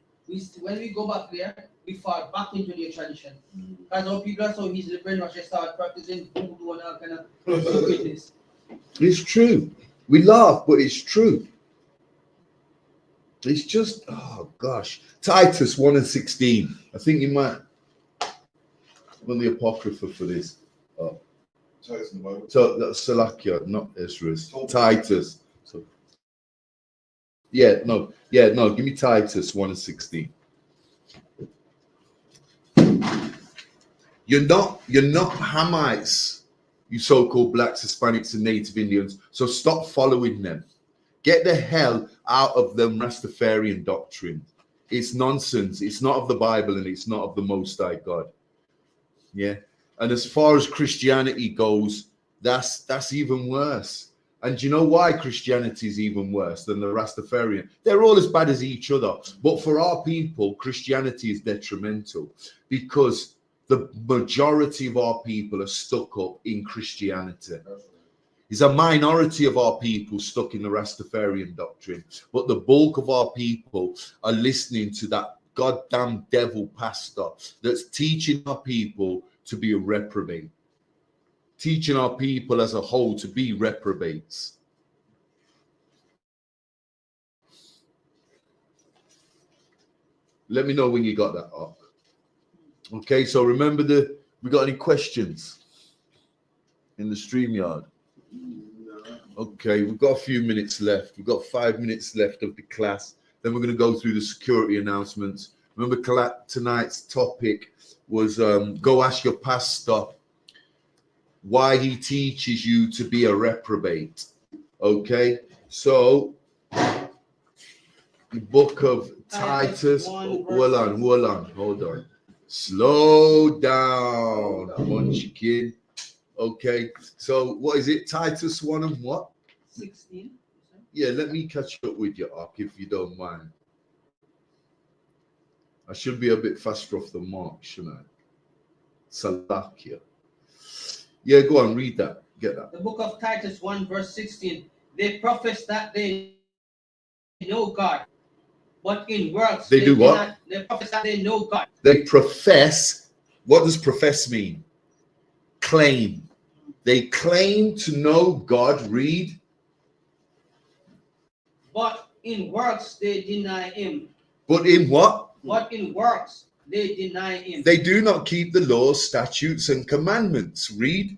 when we go back there, we fall back into their tradition. Because our people are so easily brainwashed, they start practicing voodoo and all kind of stupidness. It's true. We laugh, but it's true. It's just, oh gosh. Titus 1:16. I think you might want the Apocrypha for this. Oh. Titus in the Bible. So that's Salakia, not Ezra's. Titus. So, no. Give me Titus 1:16. You're not Hamites, you so-called blacks, Hispanics, and Native Indians. So stop following them. Get the hell out of them Rastafarian doctrine. It's nonsense. It's not of the Bible and it's not of the Most High God. Yeah. And as far as Christianity goes, that's even worse. And do you know why Christianity is even worse than the Rastafarian? They're all as bad as each other. But for our people, Christianity is detrimental because the majority of our people are stuck up in Christianity. There's a minority of our people stuck in the Rastafarian doctrine, but the bulk of our people are listening to that goddamn devil pastor that's teaching our people to be a reprobate, teaching our people as a whole to be reprobates. Let me know when you got that up. Okay, so remember we got any questions in the StreamYard? Okay, we've got a few minutes left. We've got 5 minutes left of the class. Then we're going to go through the security announcements. Remember, tonight's topic was go ask your pastor why he teaches you to be a reprobate. Okay, so the book of Titus. Hold on. Slow down, Munchkin. Okay, so what is it? Titus 1 and what? 16. Yeah, let me catch up with you, Ark, if you don't mind. I should be a bit faster off the mark, shouldn't I? Salakia. Yeah, go on, read that. Get that. The book of Titus 1 verse 16. They profess that they know God, but in works they do what? They profess that they know God. They profess. What does profess mean? Claim. They claim to know God. Read. But in works they deny him. But in what? But in works they deny him. They do not keep the laws, statutes, and commandments. Read.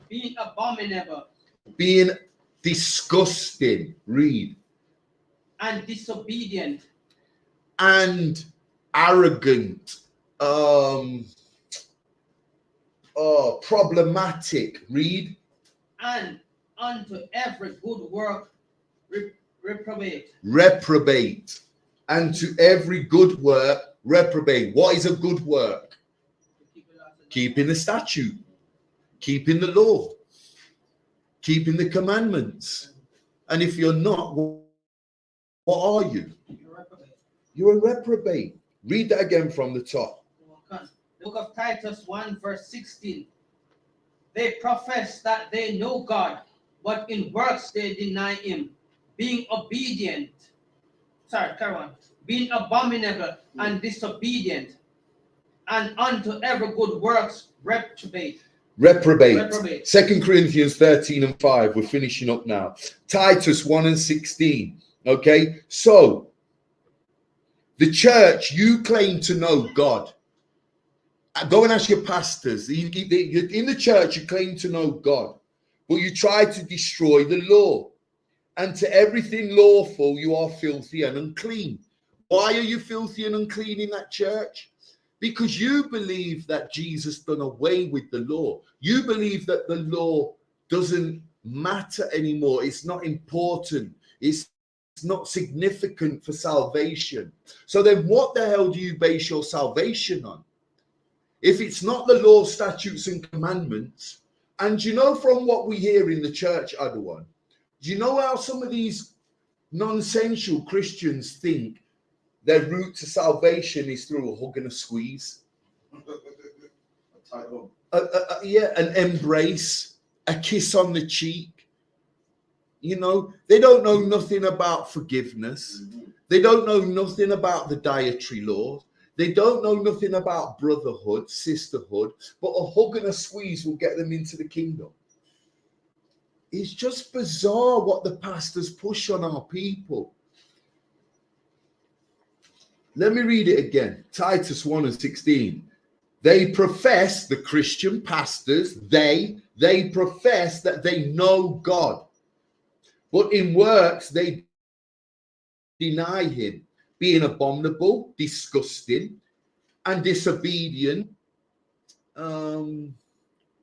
Being abominable. Being disgusting. Read. And disobedient. And arrogant. Problematic. Read. And unto every good work reprobate. Reprobate. And to every good work reprobate. What is a good work? Keeping the statute, keeping the law, keeping the commandments. And if you're not, what are you? You're a reprobate. Read that again from the top. The book of Titus 1 verse 16. They profess that they know God, but in works they deny him, being obedient. Being abominable and disobedient, and unto every good works reprobate. Reprobate. 2 Corinthians 13 and 5. We're finishing up now. Titus 1 and 16. Okay, so the church, you claim to know God. Go and ask your pastors. In the church, you claim to know God, but you try to destroy the law. And to everything lawful, you are filthy and unclean. Why are you filthy and unclean in that church? Because you believe that Jesus done away with the law. You believe that the law doesn't matter anymore. It's not important. It's not significant for salvation. So then what the hell do you base your salvation on? If it's not the law, statutes, and commandments, and you know from what we hear in the church, Adawan, do you know how some of these nonsensical Christians think Their route to salvation is through a hug and a squeeze. Yeah, an embrace, a kiss on the cheek. You know, they don't know nothing about forgiveness. They don't know nothing about the dietary law. They don't know nothing about brotherhood, sisterhood, but a hug and a squeeze will get them into the kingdom. It's just bizarre what the pastors push on our people. Let me read it again. Titus 1:16. They profess, the Christian pastors, they profess that they know God, but in works they deny him, being abominable, disgusting, and disobedient.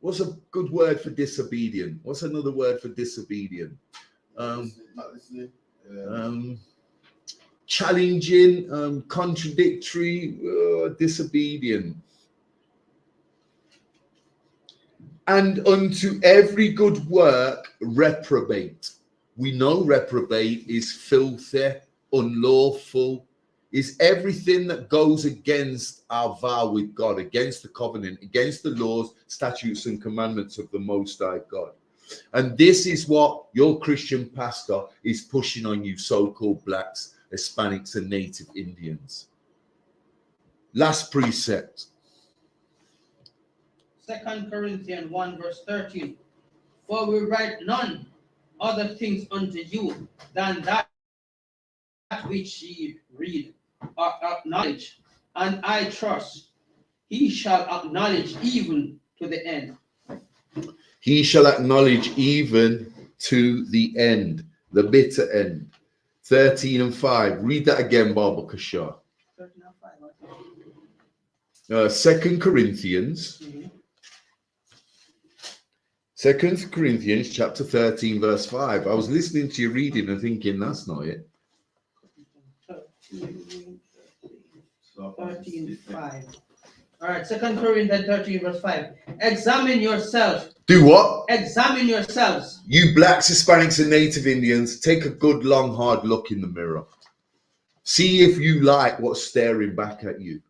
What's a good word for disobedient? What's another word for disobedient? Not listening. Challenging, contradictory, disobedient. And unto every good work, reprobate. We know reprobate is filthy, unlawful, is everything that goes against our vow with God, against the covenant, against the laws, statutes, and commandments of the Most High God. And this is what your Christian pastor is pushing on you, so-called blacks, Hispanics, and native Indians. Last precept. 2 Corinthians 1:13. For we write none other things unto you than that which ye read or acknowledge, and I trust he shall acknowledge even to the end. He shall acknowledge even to the end, the bitter end. 13:5. Read that again, Baba Kashar. 2 Corinthians. 2 Corinthians chapter 13, verse 5. I was listening to you reading and thinking, that's not it. 13:5. All right, 2 Corinthians 13, verse 5. Examine yourself. Do what? Examine yourselves. You blacks, Hispanics, and native Indians, take a good, long, hard look in the mirror. See if you like what's staring back at you.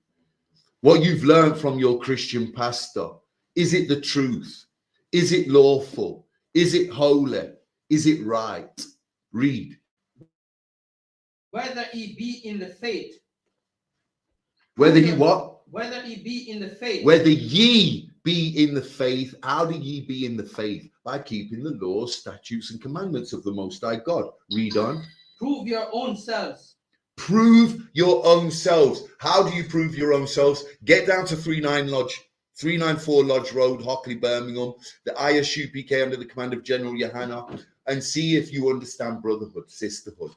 What you've learned from your Christian pastor. Is it the truth? Is it lawful? Is it holy? Is it right? Read. Whether ye be in the faith. Whether ye what? Whether ye be in the faith. Whether ye be in the faith. How do ye be in the faith? By keeping the laws, statutes, and commandments of the Most High God. Read on. Prove your own selves. Prove your own selves. How do you prove your own selves? Get down to 394 Lodge Road, Hockley, Birmingham, the I.S.U.P.K under the command of General YAHANNA, and see if you understand brotherhood, sisterhood.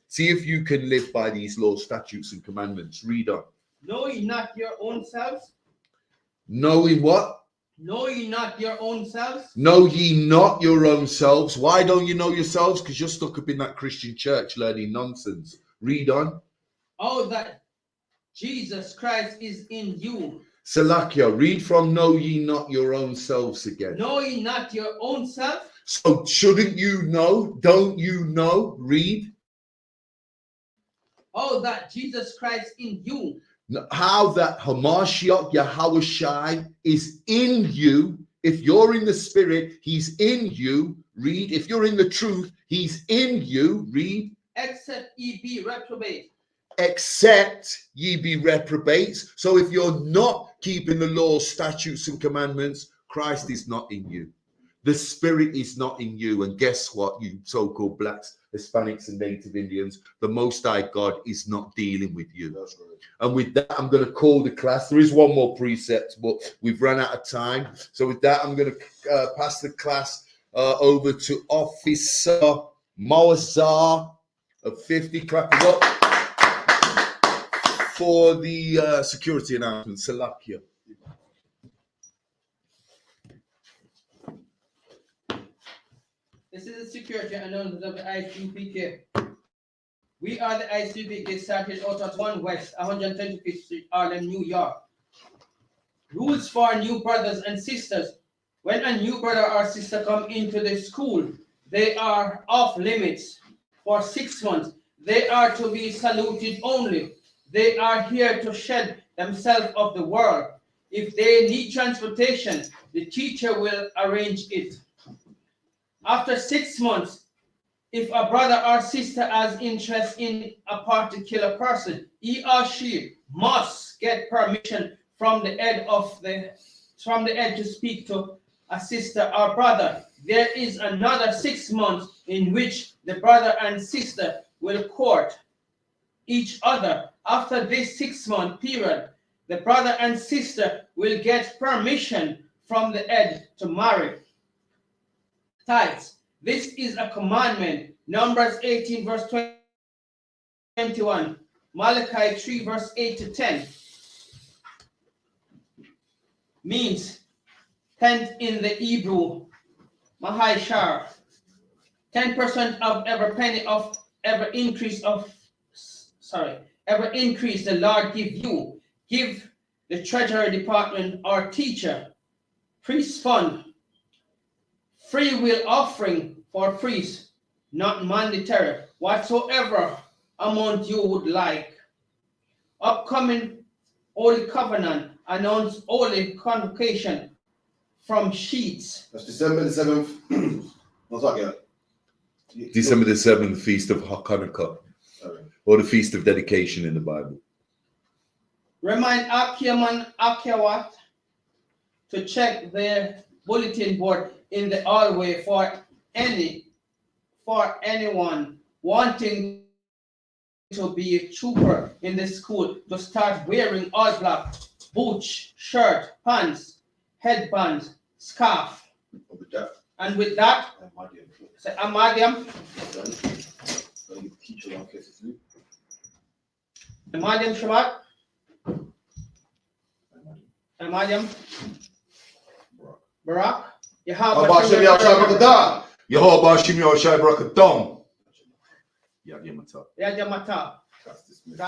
See if you can live by these laws, statutes, and commandments. Read on. Know ye not your own selves? Knowing what? Know ye not your own selves? Know ye not your own selves. Why don't you know yourselves? Because you're stuck up in that Christian church learning nonsense. Read on. Oh, that Jesus Christ is in you. Salakia, read from know ye not your own selves again. Know ye not your own self? So shouldn't you know? Don't you know? Read. Oh, that Jesus Christ in you. How that Hamashiach Yahweh is in you. If you're in the spirit, he's in you. Read. If you're in the truth, he's in you. Read. Except ye be reprobate. Except ye be reprobates. So if you're not keeping the laws, statutes, and commandments, Christ is not in you. The spirit is not in you. And guess what, you so-called blacks, Hispanics, and native Indians, the Most High God is not dealing with you. That's right. And with that, I'm going to call the class. There is one more precept, but we've run out of time. So with that, I'm going to pass the class over to Officer Mawazar of 50. Clap it up for the security announcement. Salakia. This is the security announcement of the I.S.U.P.K. We are the I.S.U.P.K. started out at 1 West, 125th Street, Harlem, New York. Rules for new brothers and sisters. When a new brother or sister come into the school, they are off limits for 6 months. They are to be saluted only. They are here to shed themselves of the world. If they need transportation, the teacher will arrange it. After 6 months, if a brother or sister has interest in a particular person, he or she must get permission from the head to speak to a sister or brother. There is another 6 months in which the brother and sister will court each other. After this 6-month period, the brother and sister will get permission from the head to marry. Tithes. This is a commandment. Numbers 18 verse 21. Malachi 3 verse 8 to 10. Means tenth in the Hebrew, Mahai-shar. 10% of every penny of every increase the Lord give you. Give the treasury department or teacher, priest fund, free will offering for priests, not mandatory, whatsoever amount you would like. Upcoming Holy Covenant, announce Holy Convocation from sheets. That's December the 7th. What's that, yeah? December the 7th, Feast of Hanukkah, or the Feast of Dedication in the Bible. Remind Akiaman Akiawat to check their bulletin board in the hallway for anyone wanting to be a trooper in the school to start wearing all black, boots, shirt, pants, headbands, scarf. And with that, say Amadiam. Amadiam Shabbat. Amadiam. Barak. Yehovah Shim Yahushai Barakatam. Yad Yamata. Yad Yamata. That's dismissed.